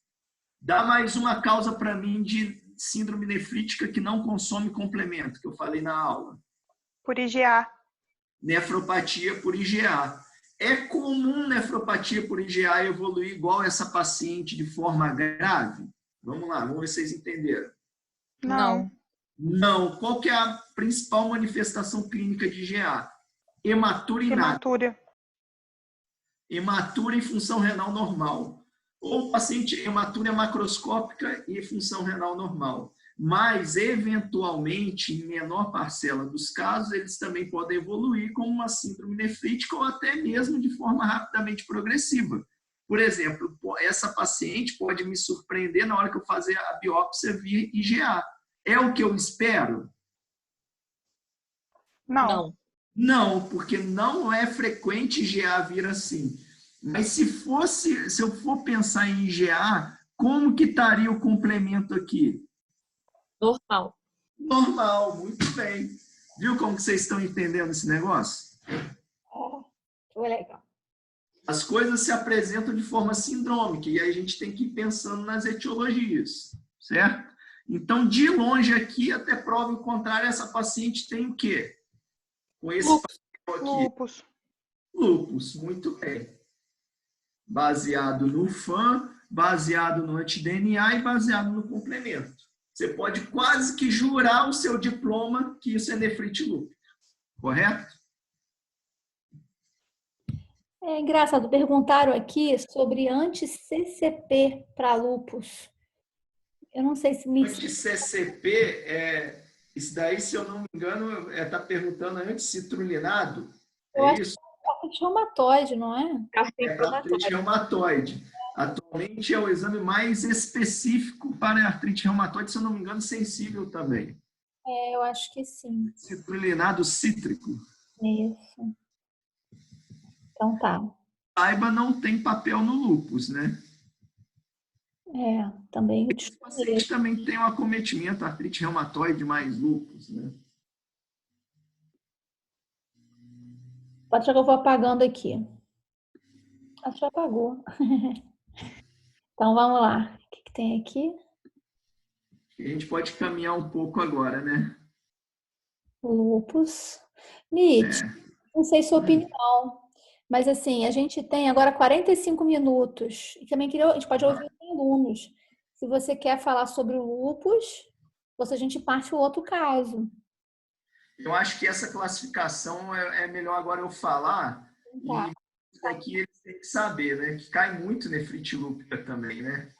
Dá mais uma causa para mim de síndrome nefrítica que não consome complemento, que eu falei na aula. Por IgA. Nefropatia por IgA. É comum nefropatia por IgA evoluir igual essa paciente de forma grave? Vamos lá, vamos ver se vocês entenderam. Não. Não. Qual que é a principal manifestação clínica de IgA? Hematura inata. Hematura. Hematura em função renal normal. Ou paciente hematura macroscópica e função renal normal. Mas, eventualmente, em menor parcela dos casos, eles também podem evoluir como uma síndrome nefrítica ou até mesmo de forma rapidamente progressiva. Por exemplo, essa paciente pode me surpreender na hora que eu fazer a biópsia via IgA. É o que eu espero? Não. Não, porque não é frequente IgA vir assim. Mas se eu for pensar em IgA, como que estaria o complemento aqui? Normal. Normal, muito bem. Viu como que vocês estão entendendo esse negócio? Foi legal. As coisas se apresentam de forma sindrômica e aí a gente tem que ir pensando nas etiologias, certo? Então, de longe aqui, até prova o contrário, essa paciente tem o quê? Com esse papel aqui. Lúpus. Lúpus, muito bem. Baseado no FAM, baseado no anti-DNA e baseado no complemento. Você pode quase que jurar o seu diploma que isso é nefrite lúpica. Correto? É engraçado, perguntaram aqui sobre anti-CCP para lúpus. Eu não sei se me... Anti-CCP, isso daí, se eu não me engano, está perguntando anti-citrulinado. Eu É acho isso? que é artrite reumatoide, não é? É para artrite reumatoide. Atualmente é o exame mais específico para artrite reumatoide, se eu não me engano, sensível também. É, eu acho que sim. Citrulinado cítrico. Isso. Então tá. Saiba, não tem papel no lúpus, né? É, também eu Esse paciente também tem um acometimento, artrite reumatoide mais lúpus, né? Pode ser que eu vou apagando aqui. Acho que já apagou. Então vamos lá. O que tem aqui? A gente pode caminhar um pouco agora, né? Lúpus. Nietzsche, não sei sua opinião, mas assim, a gente tem agora 45 minutos. E também a gente pode ouvir os alunos. Se você quer falar sobre o lúpus, ou se a gente parte para outro caso. Eu acho que essa classificação é melhor agora eu falar. Tá. E isso daqui eles têm que saber, né? Que cai muito nefrite lúpica também, né?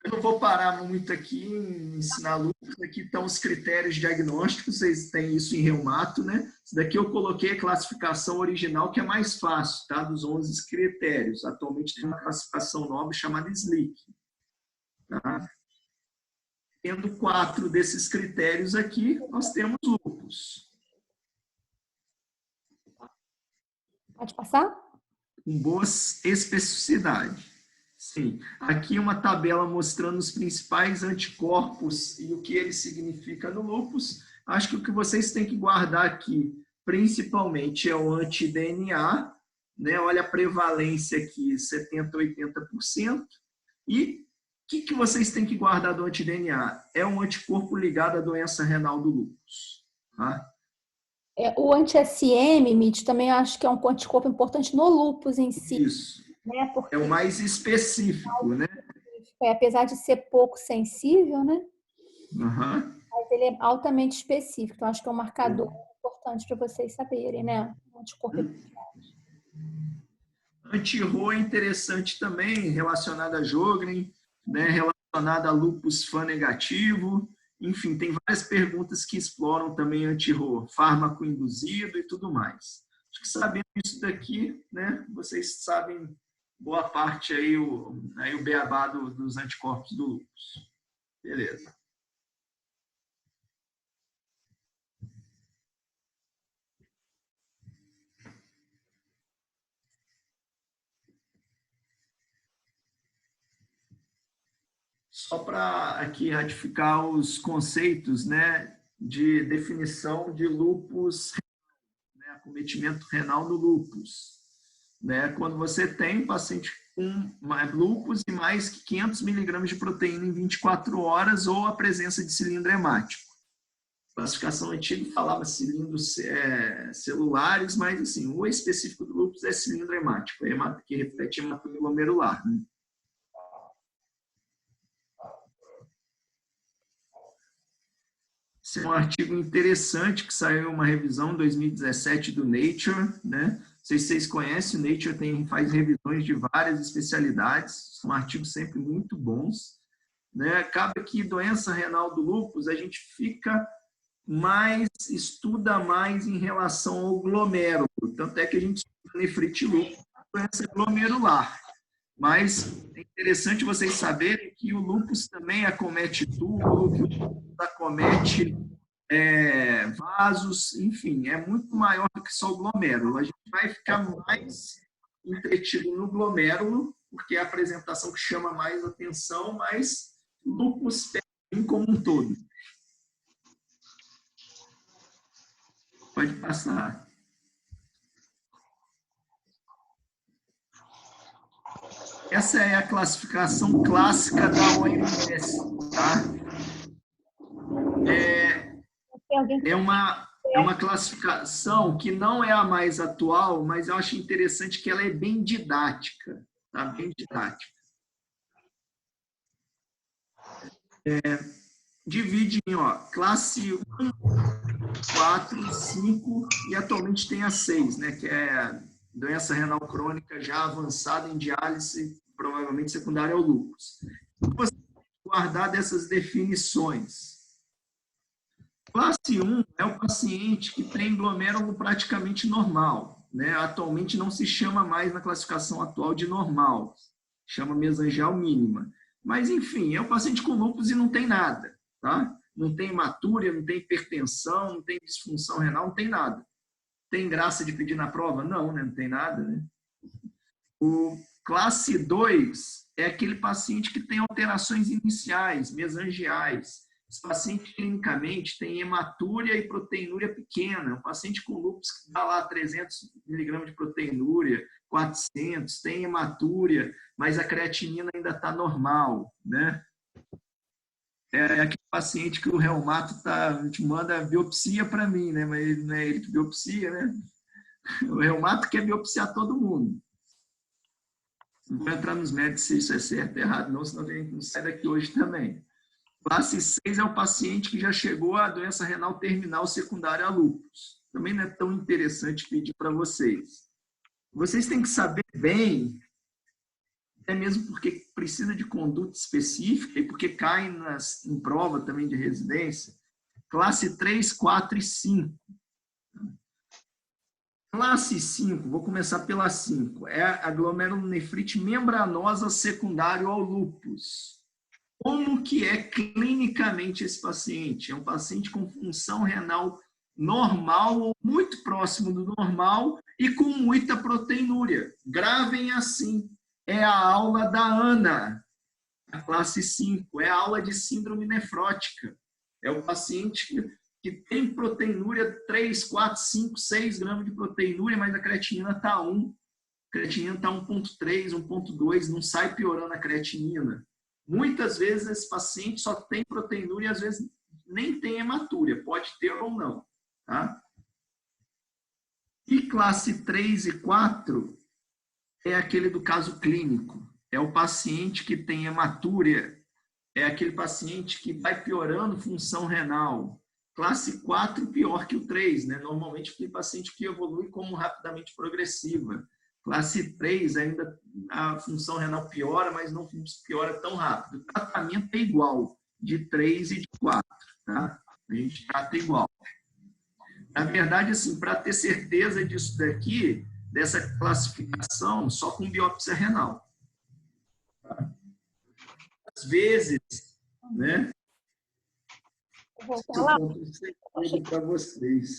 Eu não vou parar muito aqui em ensinar lúpus. Aqui estão os critérios diagnósticos, vocês têm isso em reumato, né? Isso daqui eu coloquei a classificação original, que é mais fácil, tá? Dos 11 critérios. Atualmente tem uma classificação nova chamada SLIC. Tá? Tendo 4 desses critérios aqui, nós temos lúpus. Pode passar? Com boa especificidade. Sim. Aqui uma tabela mostrando os principais anticorpos e o que ele significa no lúpus. Acho que o que vocês têm que guardar aqui, principalmente, é o anti-DNA, né? Olha a prevalência aqui, 70%, 80%. E o que vocês têm que guardar do anti-DNA? É um anticorpo ligado à doença renal do lúpus. Tá? O anti-SM, Mitch, também acho que é um anticorpo importante no lúpus em si. Isso. né? Porque É o mais específico, né? apesar de ser pouco sensível, né? Aham. Mas ele é altamente específico. Então, acho que é um marcador importante para vocês saberem, né? O anticorpo epitelial. Anti-RO é interessante também, relacionado a Sjögren, né? Relacionado a lúpus FAM negativo. Enfim, tem várias perguntas que exploram também anti-RO, fármaco induzido e tudo mais. Acho que sabendo isso daqui, né? Vocês sabem boa parte aí o beabá dos anticorpos do lúpus. Beleza. Só para aqui ratificar os conceitos, né, de definição de lúpus, né, acometimento renal no lúpus. Né, quando você tem um paciente com lúpus e mais que 500 miligramas de proteína em 24 horas ou a presença de cilindro hemático. A classificação antiga falava cilindros celulares, mas assim, o específico do lúpus é cilindro hemático, que reflete hematoma glomerular. Né? Esse é um artigo interessante que saiu uma revisão em 2017 do Nature, né? Não sei se vocês conhecem, o Nature faz revisões de várias especialidades, são artigos sempre muito bons, né? Acaba que doença renal do lúpus a gente estuda mais em relação ao glomérulo, tanto é que a gente estuda nefrite lúpus, doença glomerular. Mas é interessante vocês saberem que o lúpus também acomete túbulo, que o lúpus acomete vasos, enfim, é muito maior do que só o glomérulo. A gente vai ficar mais entretido no glomérulo, porque é a apresentação que chama mais atenção, mas o lúpus pega como um todo. Pode passar. Essa é a classificação clássica da OMS, tá? É uma classificação que não é a mais atual, mas eu acho interessante que ela é bem didática, tá? Bem didática. Divide em classe 1, 4, 5 e atualmente tem a 6, né? Que é doença renal crônica já avançada em diálise, provavelmente secundária ao lúpus. Você tem que guardar dessas definições. Classe 1 é o paciente que tem glomérulo praticamente normal, né? Atualmente não se chama mais na classificação atual de normal, chama mesangial mínima. Mas, enfim, é o paciente com lúpus e não tem nada, tá? Não tem hematúria, não tem hipertensão, não tem disfunção renal, não tem nada. Tem graça de pedir na prova? Não, né? Não tem nada, né? O classe 2 é aquele paciente que tem alterações iniciais, mesangiais. Esse paciente, clinicamente, tem hematúria e proteinúria pequena. Um paciente com lúpus que dá lá 300 mg de proteinúria, 400, tem hematúria, mas a creatinina ainda está normal, né? É aquele paciente que o reumato a gente manda biopsia para mim, né? Mas não é ele que biopsia, né? O reumato quer biopsiar todo mundo. Não vou entrar nos méritos se isso é certo ou errado, não, senão a gente não sai daqui hoje também. Classe 6 é o paciente que já chegou à doença renal terminal secundária a lúpus. Também não é tão interessante pedir para vocês. Vocês têm que saber bem, até mesmo porque precisa de conduta específica e porque cai em prova também de residência, classe 3, 4 e 5. Classe 5, vou começar pela 5, é a glomerulonefrite membranosa secundária ao lúpus. Como que é clinicamente esse paciente? É um paciente com função renal normal ou muito próximo do normal e com muita proteinúria. Gravem assim, é a aula da Ana, a classe 5, é a aula de síndrome nefrótica. É o paciente que tem proteinúria 3, 4, 5, 6 gramas de proteinúria, mas a creatinina está 1. A creatinina está 1,3, 1,2, não sai piorando a creatinina. Muitas vezes esse paciente só tem proteinúria e às vezes nem tem hematúria, pode ter ou não. Tá? E classe 3 e 4 é aquele do caso clínico. É o paciente que tem hematúria, é aquele paciente que vai piorando função renal. Classe 4 pior que o 3, né? Normalmente aquele paciente que evolui como rapidamente progressiva. Classe 3 ainda a função renal piora, mas não piora tão rápido. O tratamento é igual, de 3 e de 4, tá? A gente trata igual. Na verdade, assim, para ter certeza disso daqui, dessa classificação, só com biópsia renal. Às vezes, né? Para vocês.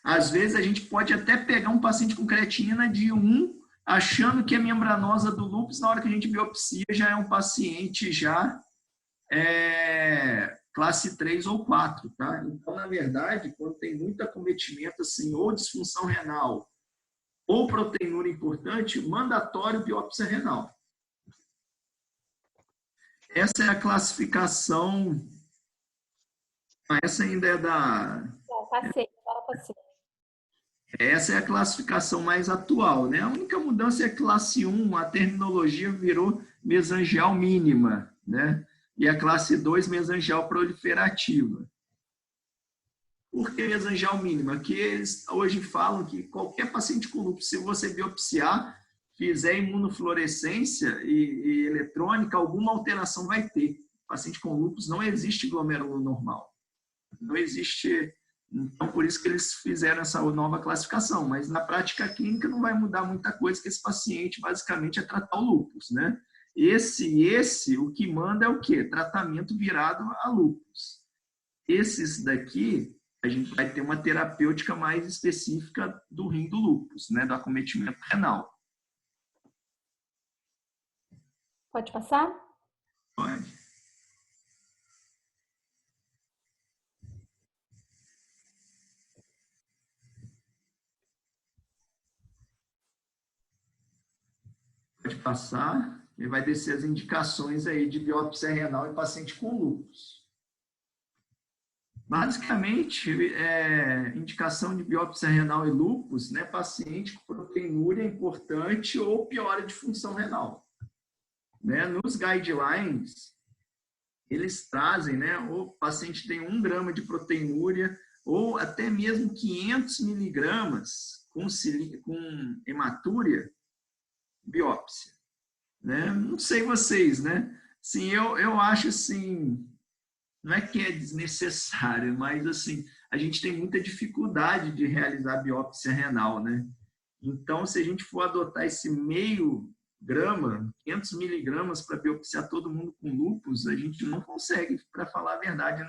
Às vezes a gente pode até pegar um paciente com creatinina de 1, achando que é membranosa do lúpus, na hora que a gente biopsia já é um paciente já classe 3 ou 4, tá? Então, na verdade, quando tem muito acometimento, assim, ou disfunção renal, ou proteinúria importante, mandatório biópsia renal. Essa é a classificação. Essa ainda é da... Não, passei. Essa é a classificação mais atual, né? A única mudança é a classe 1, a terminologia virou mesangial mínima, né? E a classe 2, mesangial proliferativa. Por que mesangial mínima? Que eles hoje falam que qualquer paciente com lúpus, se você biopsiar, fizer imunofluorescência e eletrônica, alguma alteração vai ter. Paciente com lúpus não existe glomérulo normal. Não existe... Então, por isso que eles fizeram essa nova classificação. Mas na prática clínica não vai mudar muita coisa, que esse paciente basicamente é tratar o lúpus, né? O que manda é o quê? Tratamento virado a lúpus. Esses daqui, a gente vai ter uma terapêutica mais específica do rim do lúpus, né? Do acometimento renal. Pode passar? Pode. Pode passar, e vai descer as indicações aí de biópsia renal em paciente com lúpus. Basicamente, indicação de biópsia renal e lúpus, né, paciente com proteinúria importante ou piora de função renal. Né, nos guidelines, eles trazem, né, o paciente tem 1 grama de proteinúria ou até mesmo 500 miligramas com hematúria, biópsia, né? Não sei vocês, né? Sim, eu acho assim, não é que é desnecessário, mas assim, a gente tem muita dificuldade de realizar biópsia renal, né? Então, se a gente for adotar esse meio grama, 500 miligramas para biopsiar todo mundo com lúpus, a gente não consegue, para falar a verdade,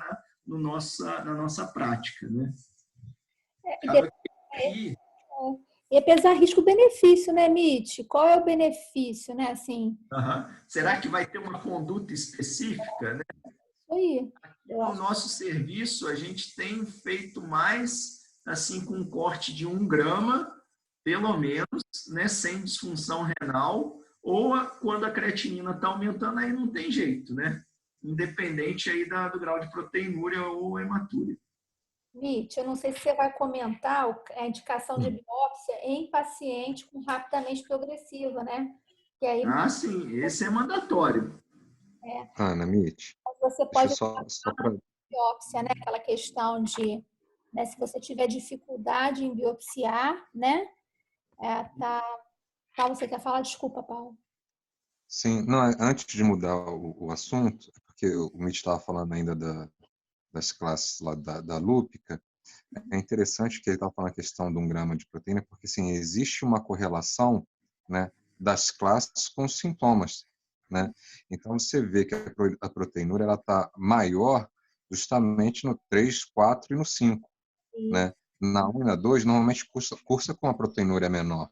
na nossa prática, né? E pesar risco-benefício, né, Mitch? Qual é o benefício, né? Assim, Será que vai ter uma conduta específica, né? isso aí. No nosso serviço, a gente tem feito mais assim com um corte de 1 grama, pelo menos, né, sem disfunção renal, ou quando a creatinina está aumentando, aí não tem jeito, né? Independente aí do grau de proteinúria ou hematúria. Mitch, eu não sei se você vai comentar a indicação de biópsia em paciente com rapidamente progressiva, né? Que aí sim, esse é mandatório. Ana, Mitch, você deixa pode só para... biópsia, né? Aquela questão de, né, se você tiver dificuldade em biopsiar, né? Paulo, você quer falar? Desculpa, Paulo. Sim, não, antes de mudar o assunto, porque o Mitch estava falando ainda das classes lá da lúpica, é interessante que ele estava falando a questão de 1 grama de proteína, porque assim, existe uma correlação, né, das classes com os sintomas, né? Então você vê que a proteinúria ela está maior justamente no 3, 4 e no 5, né? Na 1 e na 2 normalmente cursa com a proteinúria menor.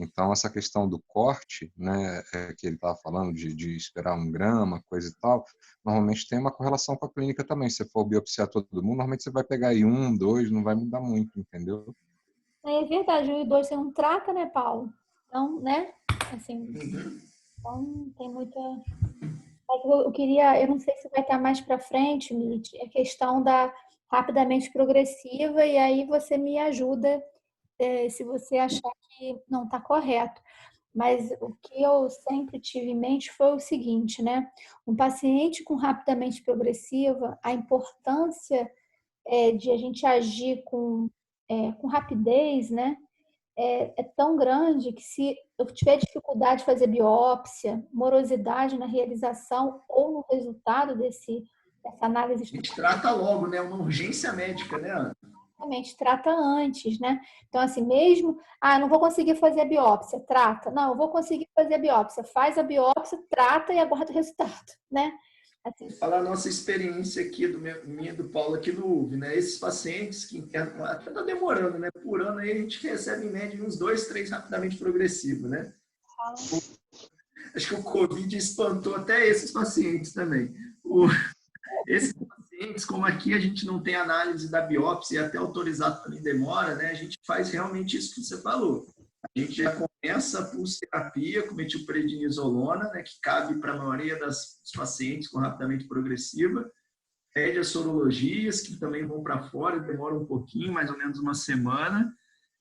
Então, essa questão do corte, né, que ele estava falando de esperar 1 grama, coisa e tal, normalmente tem uma correlação com a clínica também. Se for biopsiar todo mundo, normalmente você vai pegar aí 1, 2, não vai mudar muito, entendeu? É verdade, 1 e 2 você não trata, né, Paulo? Então, né? Assim, então tem muita... Eu queria, eu não sei se vai estar mais para frente, Mitch, a questão da rapidamente progressiva, e aí você me ajuda se você achar que não está correto. mas o que eu sempre tive em mente foi o seguinte, né? Um paciente com rapidamente progressiva, a importância de a gente agir com rapidez, né? É tão grande que se eu tiver dificuldade de fazer biópsia, morosidade na realização ou no resultado dessa análise A gente trata logo, né? Uma urgência médica, né, Ana? exatamente, trata antes, né? Então, assim, mesmo, não vou conseguir fazer a biópsia, trata. Não, eu vou conseguir fazer a biópsia, faz a biópsia, trata e aguarda o resultado, né? Assim, Vou falar a nossa experiência aqui, minha e do Paulo aqui no UV, né? Esses pacientes que internam, até tá demorando, né? Por ano aí a gente recebe em média uns 2, 3 rapidamente progressivos, né? Acho que o Covid espantou até esses pacientes também. Esses pacientes, como aqui a gente não tem análise da biópsia e até autorizado também demora, né? A gente faz realmente isso que você falou. A gente já começa a pulsoterapia com metilprednisolona, né, que cabe para a maioria dos pacientes com rapidamente progressiva. Pede as sorologias, que também vão para fora, demora um pouquinho, mais ou menos uma semana,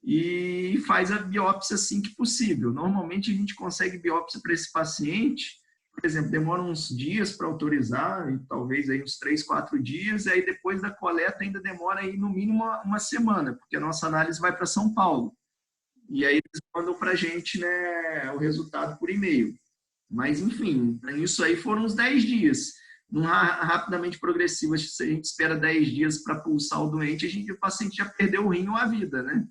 e faz a biópsia assim que possível. Normalmente a gente consegue biópsia para esse paciente, por exemplo, demora uns dias para autorizar, talvez aí uns 3, 4 dias, e aí depois da coleta ainda demora aí no mínimo uma semana, porque a nossa análise vai para São Paulo. E aí eles mandam para a gente, né, o resultado por e-mail. Mas, enfim, isso aí foram uns 10 dias. Num rapidamente progressivo, se a gente espera 10 dias para pulsar o doente, o paciente já perdeu o rim ou a vida, né?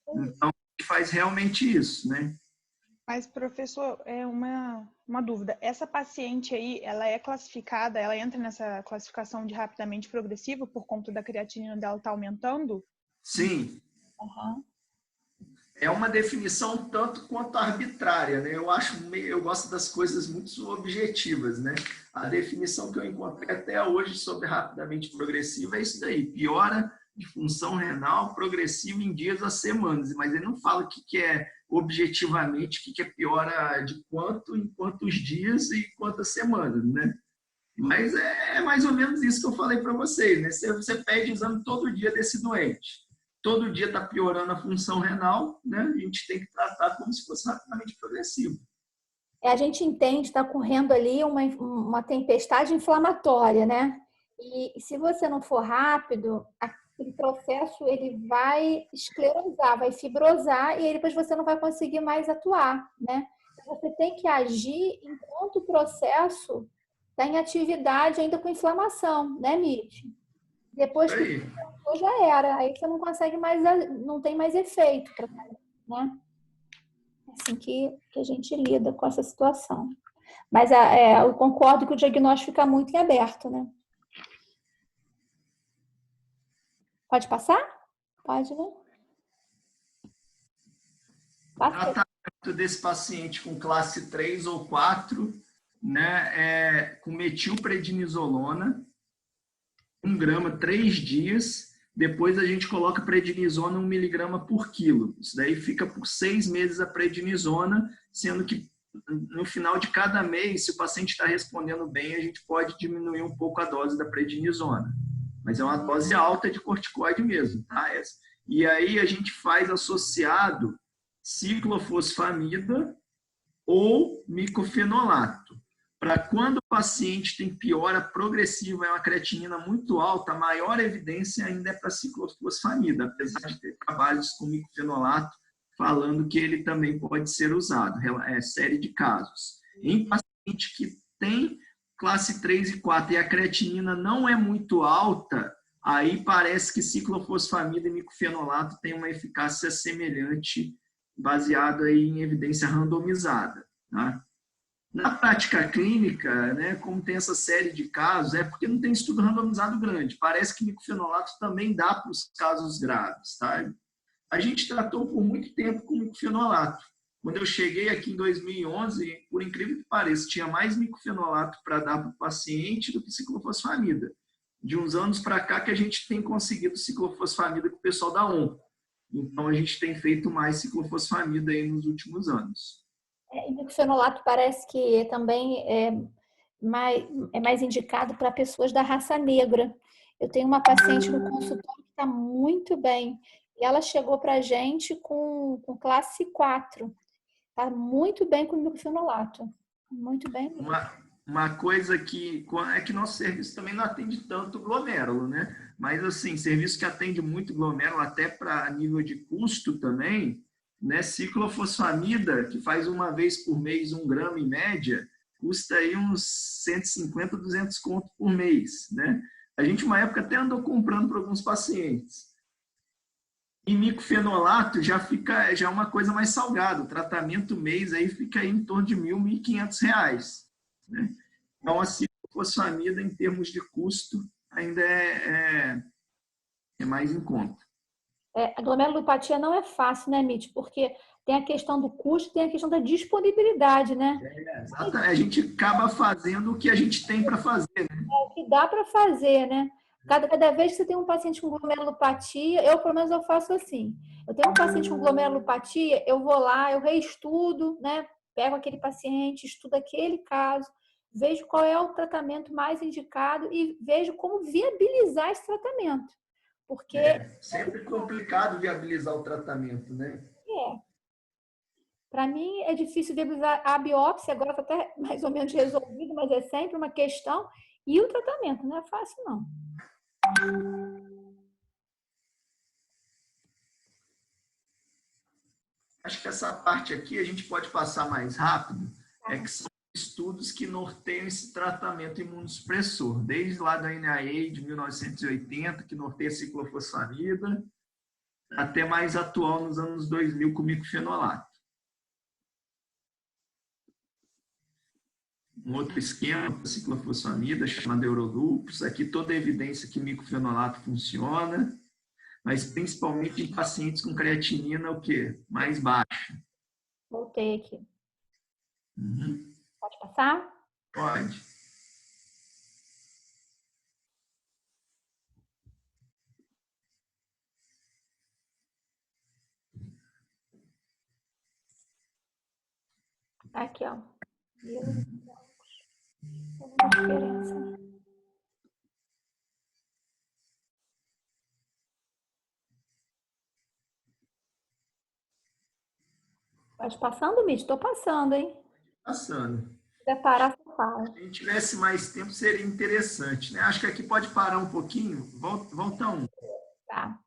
Então, a gente faz realmente isso, né? Mas, professor, uma dúvida. Essa paciente aí, ela é classificada, ela entra nessa classificação de rapidamente progressivo por conta da creatinina dela estar aumentando? Sim. Uhum. É uma definição tanto quanto arbitrária, né? Eu gosto das coisas muito objetivas, né? A definição que eu encontrei até hoje sobre rapidamente progressivo é isso daí: piora de função renal progressiva em dias a semanas. Mas ele não fala o que é objetivamente, o que é piora de quanto, em quantos dias e quantas semanas, né? Mas é mais ou menos isso que eu falei para vocês, né? Você pede exame todo dia desse doente. Todo dia está piorando a função renal, né? A gente tem que tratar como se fosse rapidamente progressivo. a gente entende, está correndo ali uma tempestade inflamatória, né? E se você não for rápido, aquele processo ele vai esclerosar, vai fibrosar e aí depois você não vai conseguir mais atuar, né? Então, você tem que agir enquanto o processo está em atividade ainda com inflamação, né, Mitch? Depois que Aí. já era, aí você não consegue mais, não tem mais efeito, né? Assim que a gente lida com essa situação. Mas eu concordo que o diagnóstico fica muito em aberto, né? Pode passar? Pode, né? O tratamento desse paciente com classe 3 ou 4, né, com metilprednisolona, 1 grama, 3 dias. Depois a gente coloca prednisona 1 miligrama por quilo. Isso daí fica por 6 meses a prednisona, sendo que no final de cada mês, se o paciente está respondendo bem, a gente pode diminuir um pouco a dose da prednisona. Mas é uma dose alta de corticoide mesmo, tá? E aí a gente faz associado ciclofosfamida ou micofenolato. Para quando o paciente tem piora progressiva, é uma creatinina muito alta, a maior evidência ainda é para ciclofosfamida, apesar de ter trabalhos com micofenolato falando que ele também pode ser usado, série de casos. Em paciente que tem classe 3 e 4 e a creatinina não é muito alta, aí parece que ciclofosfamida e micofenolato têm uma eficácia semelhante, baseado aí em evidência randomizada, tá? Na prática clínica, né, como tem essa série de casos, é porque não tem estudo randomizado grande. Parece que micofenolato também dá para os casos graves, tá? A gente tratou por muito tempo com micofenolato. Quando eu cheguei aqui em 2011, por incrível que pareça, tinha mais micofenolato para dar para o paciente do que ciclofosfamida. De uns anos para cá que a gente tem conseguido ciclofosfamida com o pessoal da ONCO. Então, a gente tem feito mais ciclofosfamida aí nos últimos anos. E micofenolato parece que também é mais indicado para pessoas da raça negra. Eu tenho uma paciente no consultório que está muito bem. E ela chegou para a gente com classe 4. Tá muito bem com o microfenolato. Muito bem mesmo. Uma coisa que é que nosso serviço também não atende tanto glomérulo, né? Mas, assim, serviço que atende muito glomérulo, até para nível de custo também, né? Ciclofosfamida, que faz uma vez por mês 1 grama em média, custa aí uns 150, 200 conto por mês, né? A gente, uma época, até andou comprando para alguns pacientes. E micofenolato já é uma coisa mais salgada. O tratamento mês aí fica aí em torno de R$ 1.000, R$ 1.500. Né? Então, a ciclofosfamida, em termos de custo, ainda é mais em conta. A glomerulopatia não é fácil, né, Mitch? Porque tem a questão do custo e tem a questão da disponibilidade, né? Exatamente. A gente acaba fazendo o que a gente tem para fazer. Né? O que dá para fazer, né? Cada vez que você tem um paciente com glomerulopatia, eu, pelo menos, eu faço assim. Eu tenho um paciente com glomerulopatia, eu vou lá, eu reestudo, né? Pego aquele paciente, estudo aquele caso, vejo qual é o tratamento mais indicado e vejo como viabilizar esse tratamento. Porque sempre complicado viabilizar o tratamento, né? Para mim é difícil viabilizar a biópsia, agora está até mais ou menos resolvido, mas é sempre uma questão. E o tratamento não é fácil, não. Acho que essa parte aqui a gente pode passar mais rápido, que são estudos que norteiam esse tratamento imunossupressor, desde lá da NIA de 1980, que norteia a ciclofosfamida, até mais atual nos anos 2000 com micofenolato. Um outro esquema para ciclofosfamida chamado Eurolupus, aqui toda a evidência que micofenolato funciona, mas principalmente em pacientes com creatinina o quê? Mais baixa. Voltei aqui. Uhum. Pode passar? Pode. Aqui, ó. Alguma diferença. Pode passando, Mitch? Estou passando, hein? Passando. Se quiser parar, você fala. Se a gente tivesse mais tempo, seria interessante, né? Acho que aqui pode parar um pouquinho. Volta um. Tá.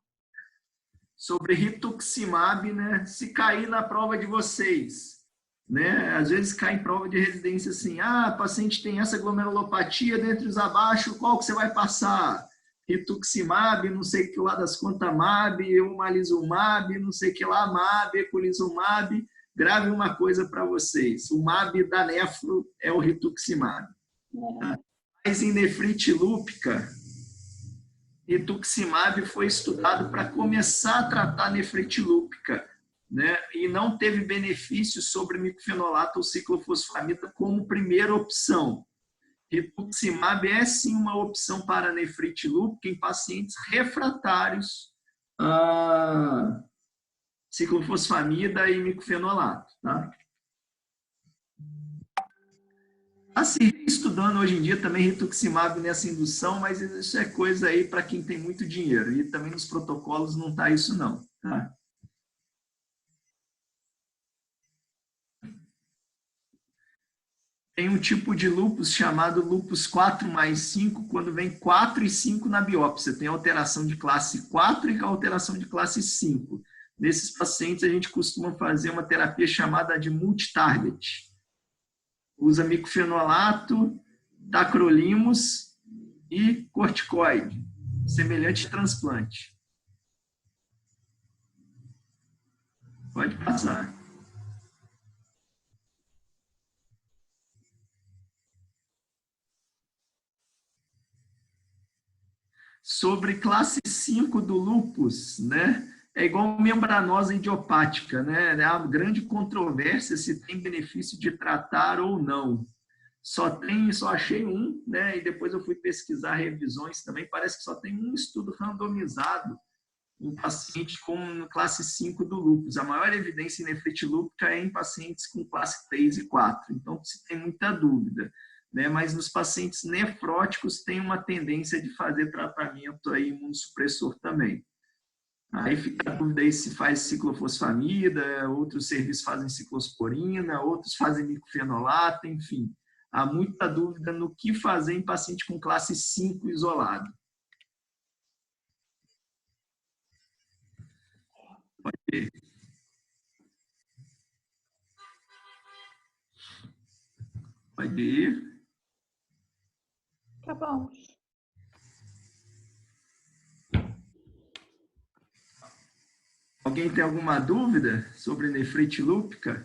Sobre rituximab, né? Se cair na prova de vocês, né? Às vezes cai em prova de residência assim, paciente tem essa glomerulopatia, dentre os abaixo, qual que você vai passar? Rituximab, não sei que lá das contas MAB, omalizumab, não sei que lá, MAB, eculizumab. Grave uma coisa para vocês, o MAB da nefro é o rituximab. Mas em nefrite lúpica, rituximab foi estudado para começar a tratar nefrite lúpica, né? E não teve benefício sobre micofenolato ou ciclofosfamida como primeira opção. Rituximab é sim uma opção para nefrite lúpica em pacientes refratários a ciclofosfamida e micofenolato, tá? Assim, estudando hoje em dia também rituximab nessa indução, mas isso é coisa aí para quem tem muito dinheiro. E também nos protocolos não está isso não, tá? Tem um tipo de lúpus chamado lúpus 4+5, quando vem 4 e 5 na biópsia. Tem alteração de classe 4 e alteração de classe 5. Nesses pacientes, a gente costuma fazer uma terapia chamada de multitarget. Usa micofenolato, tacrolimus e corticoide, semelhante a transplante. Pode passar. Sobre classe 5 do lúpus, né? É igual membranose idiopática, né? Há uma grande controvérsia se tem benefício de tratar ou não. Só achei um, né? E depois eu fui pesquisar revisões também, parece que só tem um estudo randomizado em paciente com classe 5 do lúpus. A maior evidência em nefrite lúpica é em pacientes com classe 3 e 4, então se tem muita dúvida. Né? Mas nos pacientes nefróticos tem uma tendência de fazer tratamento aí imunossupressor também. Aí fica a dúvida aí se faz ciclofosfamida, outros serviços fazem ciclosporina, outros fazem micofenolato, enfim. Há muita dúvida no que fazer em paciente com classe 5 isolado. Pode ver. Pode ir. Tá bom. Alguém tem alguma dúvida sobre nefrite lúpica?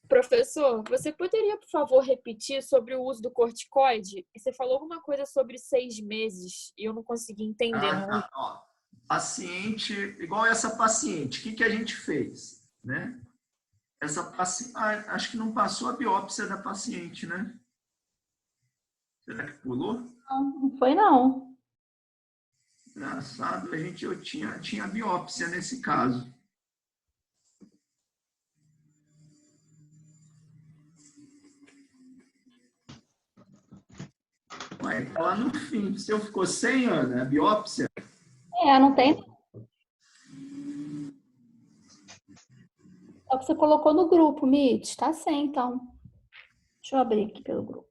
Professor, você poderia, por favor, repetir sobre o uso do corticoide? Você falou alguma coisa sobre 6 meses e eu não consegui entender. Tá. Ó, paciente, igual essa paciente, o que a gente fez? Né? Essa paciente, acho que não passou a biópsia da paciente, né? Será que pulou? Não foi, não. Engraçado, eu tinha biópsia nesse caso. Mas tá lá no fim. O seu ficou sem, Ana, a biópsia? Não tem. Só que você colocou no grupo, Mitch. Tá sem, então. Deixa eu abrir aqui pelo grupo.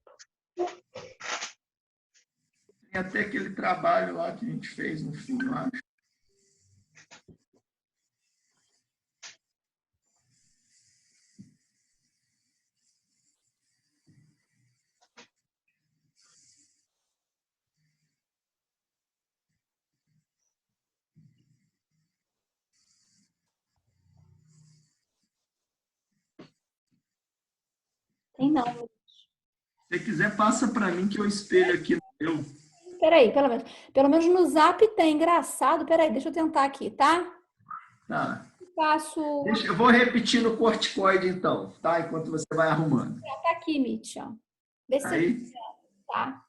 Tem até aquele trabalho lá que a gente fez no fim, eu acho. Tem não. Se você quiser, passa para mim que eu espelho aqui no meu. Peraí, pelo menos no Zap tem. Engraçado. Peraí, deixa eu tentar aqui, tá? Tá. Faço... Eu vou repetir no corticoide, então, tá? Enquanto você vai arrumando. Tá aqui, Mitch, ó. Vê se Aí. tá.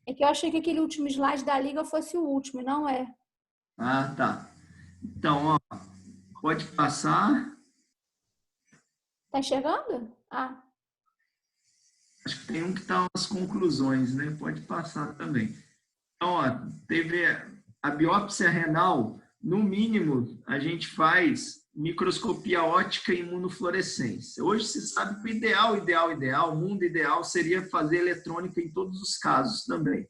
É que eu achei que aquele último slide da liga fosse o último, e não é. Ah, tá. Então, ó, pode passar. Tá enxergando? Ah. Acho que tem um que está nas conclusões, né? Pode passar também. Então, ó, teve a biópsia renal, no mínimo, a gente faz microscopia óptica e imunofluorescência. Hoje se sabe que o mundo ideal seria fazer eletrônica em todos os casos também.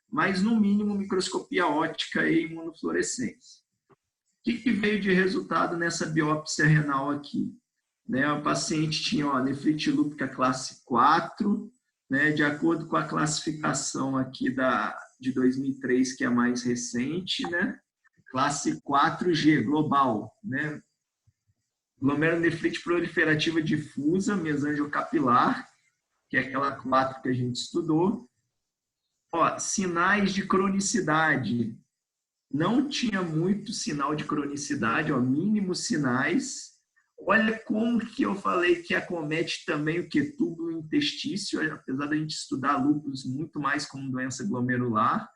Mas, no mínimo, microscopia óptica e imunofluorescência. O que veio de resultado nessa biópsia renal aqui? Né, o paciente tinha nefrite lúpica classe 4, né, de acordo com a classificação aqui de 2003, que é a mais recente, né, classe 4G, global, né, glomerulonefrite proliferativa difusa, mesangiocapilar, que é aquela 4 que a gente estudou. Ó, sinais de cronicidade. Não tinha muito sinal de cronicidade, ó, mínimos sinais. Olha como que eu falei que acomete também o que? Túbulo intestício, apesar da gente estudar lúpus muito mais como doença glomerular.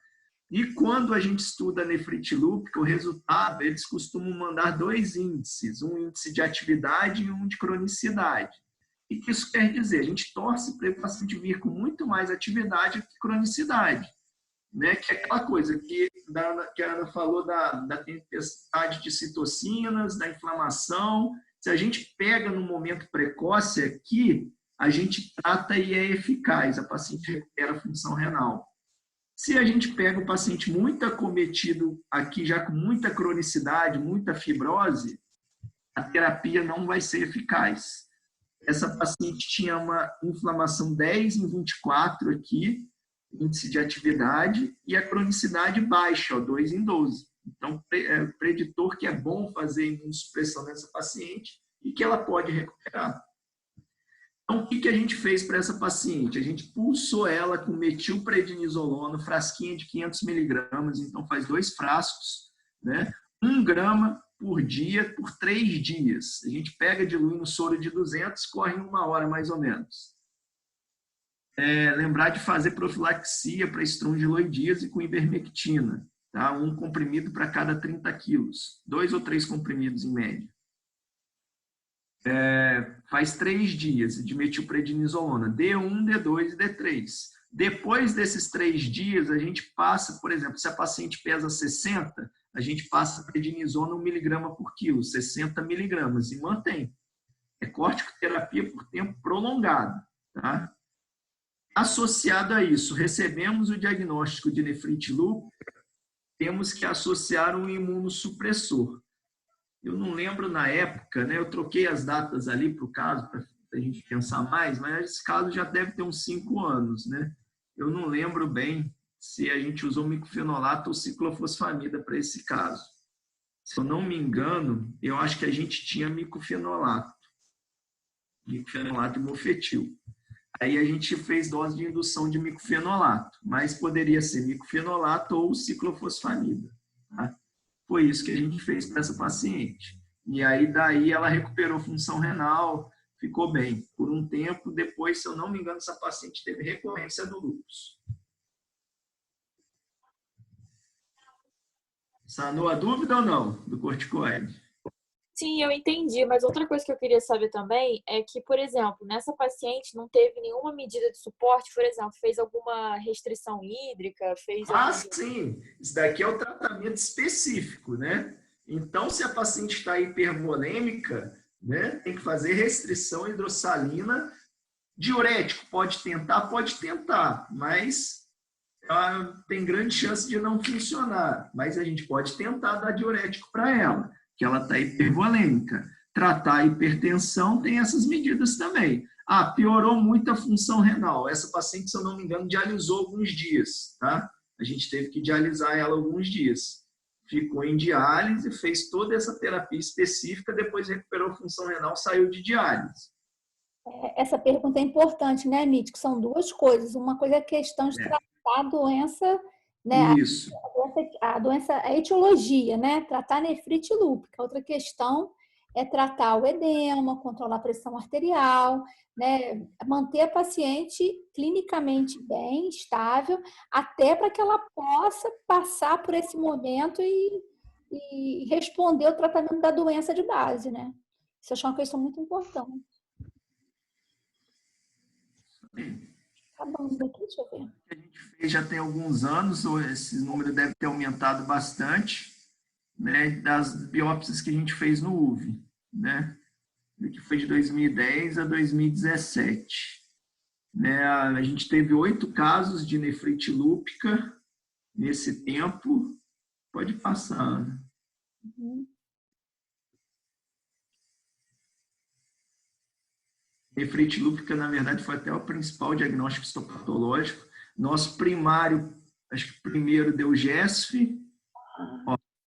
E quando a gente estuda nefrite lúpica, o resultado, eles costumam mandar 2 índices, um índice de atividade e um de cronicidade. E o que isso quer dizer? A gente torce para o paciente vir com muito mais atividade que cronicidade. Né? Que é aquela coisa que a Ana falou da tempestade de citocinas, da inflamação. Se a gente pega no momento precoce aqui, a gente trata e é eficaz, a paciente recupera a função renal. Se a gente pega o paciente muito acometido aqui, já com muita cronicidade, muita fibrose, a terapia não vai ser eficaz. Essa paciente tinha uma inflamação 10 em 24 aqui, índice de atividade, e a cronicidade baixa, 2 em 12. Então, é preditor que é bom fazer imunossupressão nessa paciente e que ela pode recuperar. Então, o que a gente fez para essa paciente? A gente pulsou ela com metilprednisolona, frasquinha de 500 miligramas, então faz 2 frascos, né? 1 grama por dia, por 3 dias. A gente pega, dilui no soro de 200, corre em 1 hora mais ou menos. Lembrar de fazer profilaxia para estrongiloidíase com ivermectina, tá? 1 comprimido para cada 30 quilos, 2 ou 3 comprimidos em média. Faz 3 dias de metilprednisolona, D1, D2 e D3. Depois desses 3 dias, a gente passa, por exemplo, se a paciente pesa 60, a gente passa prednisona 1 miligrama por quilo, 60 miligramas, e mantém. É corticoterapia por tempo prolongado. Tá? Associado a isso, recebemos o diagnóstico de nefrite lúpica, temos que associar um imunossupressor. Eu não lembro na época, né? Eu troquei as datas ali para o caso, para a gente pensar mais, mas esse caso já deve ter uns 5 anos, né? Eu não lembro bem se a gente usou micofenolato ou ciclofosfamida para esse caso. Se eu não me engano, eu acho que a gente tinha micofenolato e mofetil. Aí a gente fez dose de indução de micofenolato, mas poderia ser micofenolato ou ciclofosfamida. Tá? Foi isso que a gente fez para essa paciente. E aí daí ela recuperou função renal, ficou bem. Por um tempo, depois, se eu não me engano, essa paciente teve recorrência do lúpus. Sanou a dúvida ou não do corticoide? Sim, eu entendi, mas outra coisa que eu queria saber também é que, por exemplo, nessa paciente não teve nenhuma medida de suporte, por exemplo, fez alguma restrição hídrica, fez Ah, alguma... sim. Isso daqui é o tratamento específico, né? Então, se a paciente está hipervolêmica, né, tem que fazer restrição hidrossalina. Diurético, pode tentar, mas tem grande chance de não funcionar. Mas a gente pode tentar dar diurético para ela, que ela está hipervolêmica. Tratar a hipertensão tem essas medidas também. Ah, piorou muito a função renal. Essa paciente, se eu não me engano, dialisou alguns dias, tá? A gente teve que dialisar ela alguns dias. Ficou em diálise, fez toda essa terapia específica, depois recuperou a função renal, saiu de diálise. Essa pergunta é importante, né, Mitch? Que são duas coisas. Uma coisa é a questão de tratar a doença, né? Isso. A etiologia, né? Tratar a nefrite lúpica. Outra questão é tratar o edema, controlar a pressão arterial, né? Manter a paciente clinicamente bem, estável, até para que ela possa passar por esse momento e responder ao tratamento da doença de base, né? Isso eu acho uma questão muito importante. Acabando aqui, deixa eu ver. A gente fez já tem alguns anos, esse número deve ter aumentado bastante, né, das biópsias que a gente fez no UV, né, que foi de 2010 a 2017. Né, a gente teve 8 casos de nefrite lúpica nesse tempo. Pode passar, Ana. Nefrite lúpica, na verdade, foi até o principal diagnóstico histopatológico. Nosso primário, acho que primeiro deu GESF,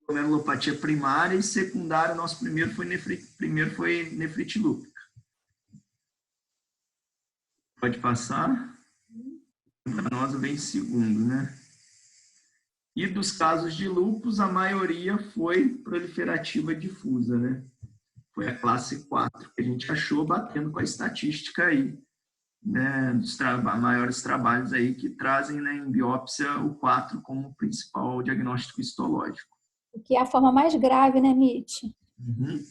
glomerulopatia primária, e secundário, nosso primeiro foi nefrite lúpica. Pode passar. A nossa vem em segundo, né? E dos casos de lúpus, a maioria foi proliferativa difusa, né? Foi a classe 4 que a gente achou, batendo com a estatística aí, né, dos maiores trabalhos aí que trazem, né, em biópsia o 4 como principal diagnóstico histológico. Que é a forma mais grave, né, Mitch? Uhum.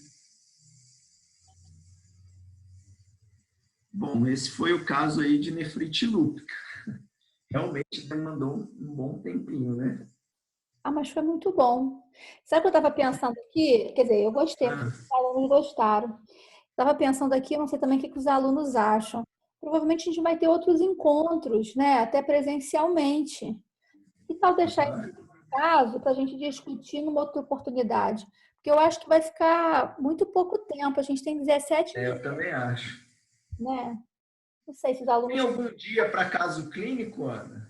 Bom, esse foi o caso aí de nefrite lúpica. Realmente demandou um bom tempinho, né? Ah, mas foi muito bom. Sabe o que eu estava pensando aqui? Quer dizer, eu gostei, os alunos gostaram. Estava pensando aqui, não sei também o que os alunos acham. Provavelmente a gente vai ter outros encontros, né? Até presencialmente. Que tal deixar esse caso para a gente discutir numa outra oportunidade? Porque eu acho que vai ficar muito pouco tempo. A gente tem 17 Eu também acho. né? Não sei se os alunos... Tem algum dia para caso clínico, Ana?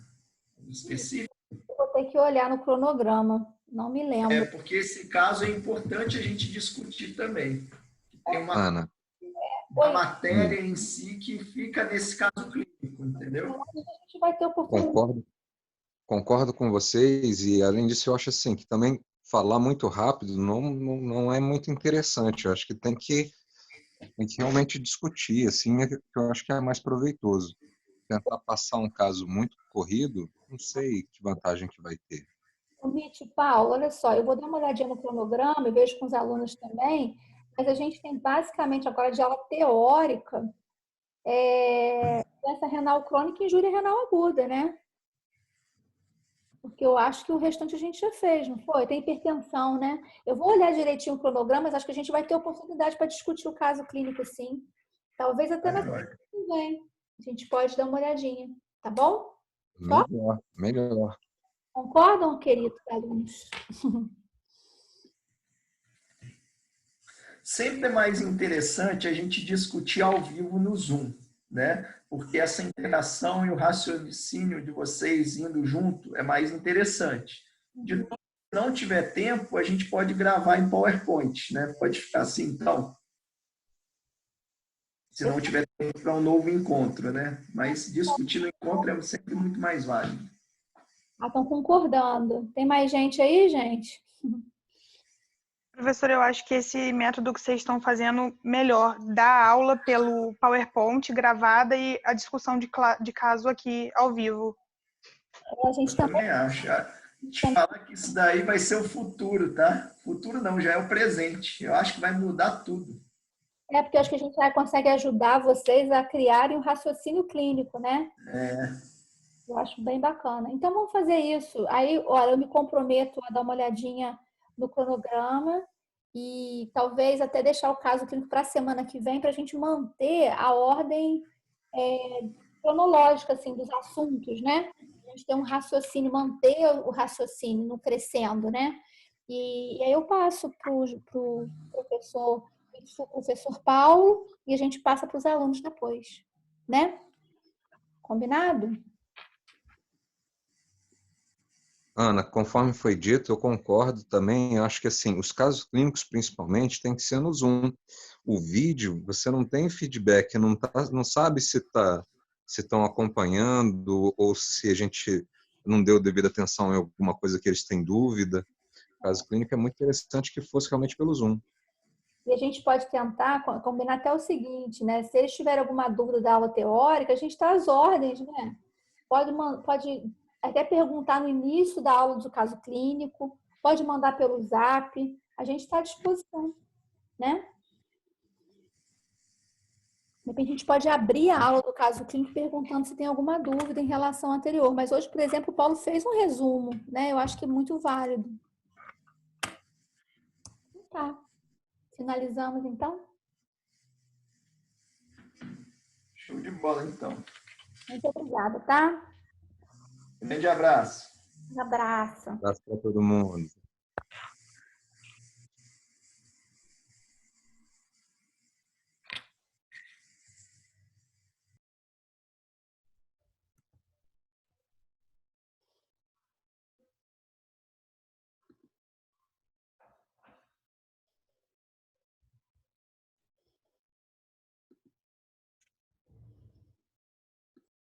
Específico? Eu vou ter que olhar no cronograma. Não me lembro. Porque esse caso é importante a gente discutir também. Tem uma matéria em si que fica nesse caso clínico, entendeu? A gente vai ter oportunidade. Concordo com vocês, e além disso eu acho assim que também falar muito rápido não é muito interessante. Eu acho que tem que realmente discutir, assim, que eu acho que é mais proveitoso. Tentar passar um caso muito corrido, não sei que vantagem que vai ter. Mitch, Paulo, olha só, eu vou dar uma olhadinha no cronograma e vejo com os alunos também, mas a gente tem basicamente agora de aula teórica doença renal crônica e injúria renal aguda, né? Porque eu acho que o restante a gente já fez, não foi? Tem hipertensão, né? Eu vou olhar direitinho o cronograma, mas acho que a gente vai ter oportunidade para discutir o caso clínico, sim. Talvez até na semana que vem. A gente pode dar uma olhadinha, tá bom? Melhor, melhor. Concordam, queridos alunos? Sempre é mais interessante a gente discutir ao vivo no Zoom, né? Porque essa interação e o raciocínio de vocês indo junto é mais interessante. Se não tiver tempo, a gente pode gravar em PowerPoint, né? Pode ficar assim, então. Se não tiver tempo para um novo encontro, né? Mas discutir no encontro é sempre muito mais válido. Ah, estão concordando. Tem mais gente aí, gente? Professor, eu acho que esse método que vocês estão fazendo melhor, dar aula pelo PowerPoint gravada e a discussão de caso aqui ao vivo. A gente Eu também acho. A gente fala que isso daí vai ser o futuro, tá? Futuro não, já é o presente. Eu acho que vai mudar tudo. É porque eu acho que a gente já consegue ajudar vocês a criarem um raciocínio clínico, né? Eu acho bem bacana. Então, vamos fazer isso. Aí, olha, eu me comprometo a dar uma olhadinha no cronograma e talvez até deixar o caso clínico para a semana que vem para a gente manter a ordem cronológica assim, dos assuntos, né? A gente ter um raciocínio, manter o raciocínio no crescendo, né? E aí eu passo para o professor Paulo e a gente passa para os alunos depois, né? Combinado? Ana, conforme foi dito, eu concordo também. Eu acho que assim, os casos clínicos, principalmente, tem que ser no Zoom. O vídeo, você não tem feedback, não sabe se estão acompanhando ou se a gente não deu devida atenção em alguma coisa que eles têm dúvida. O caso clínico é muito interessante que fosse realmente pelo Zoom. E a gente pode tentar combinar até o seguinte, né? Se eles tiverem alguma dúvida da aula teórica, a gente está às ordens, né? Pode até perguntar no início da aula do caso clínico, pode mandar pelo Zap, a gente está à disposição, né? De repente, a gente pode abrir a aula do caso clínico perguntando se tem alguma dúvida em relação ao anterior. Mas hoje, por exemplo, o Paulo fez um resumo, né? Eu acho que é muito válido. Tá. Finalizamos, então? Show de bola, então. Muito obrigada, tá? Grande abraço. Um abraço. Um abraço para todo mundo.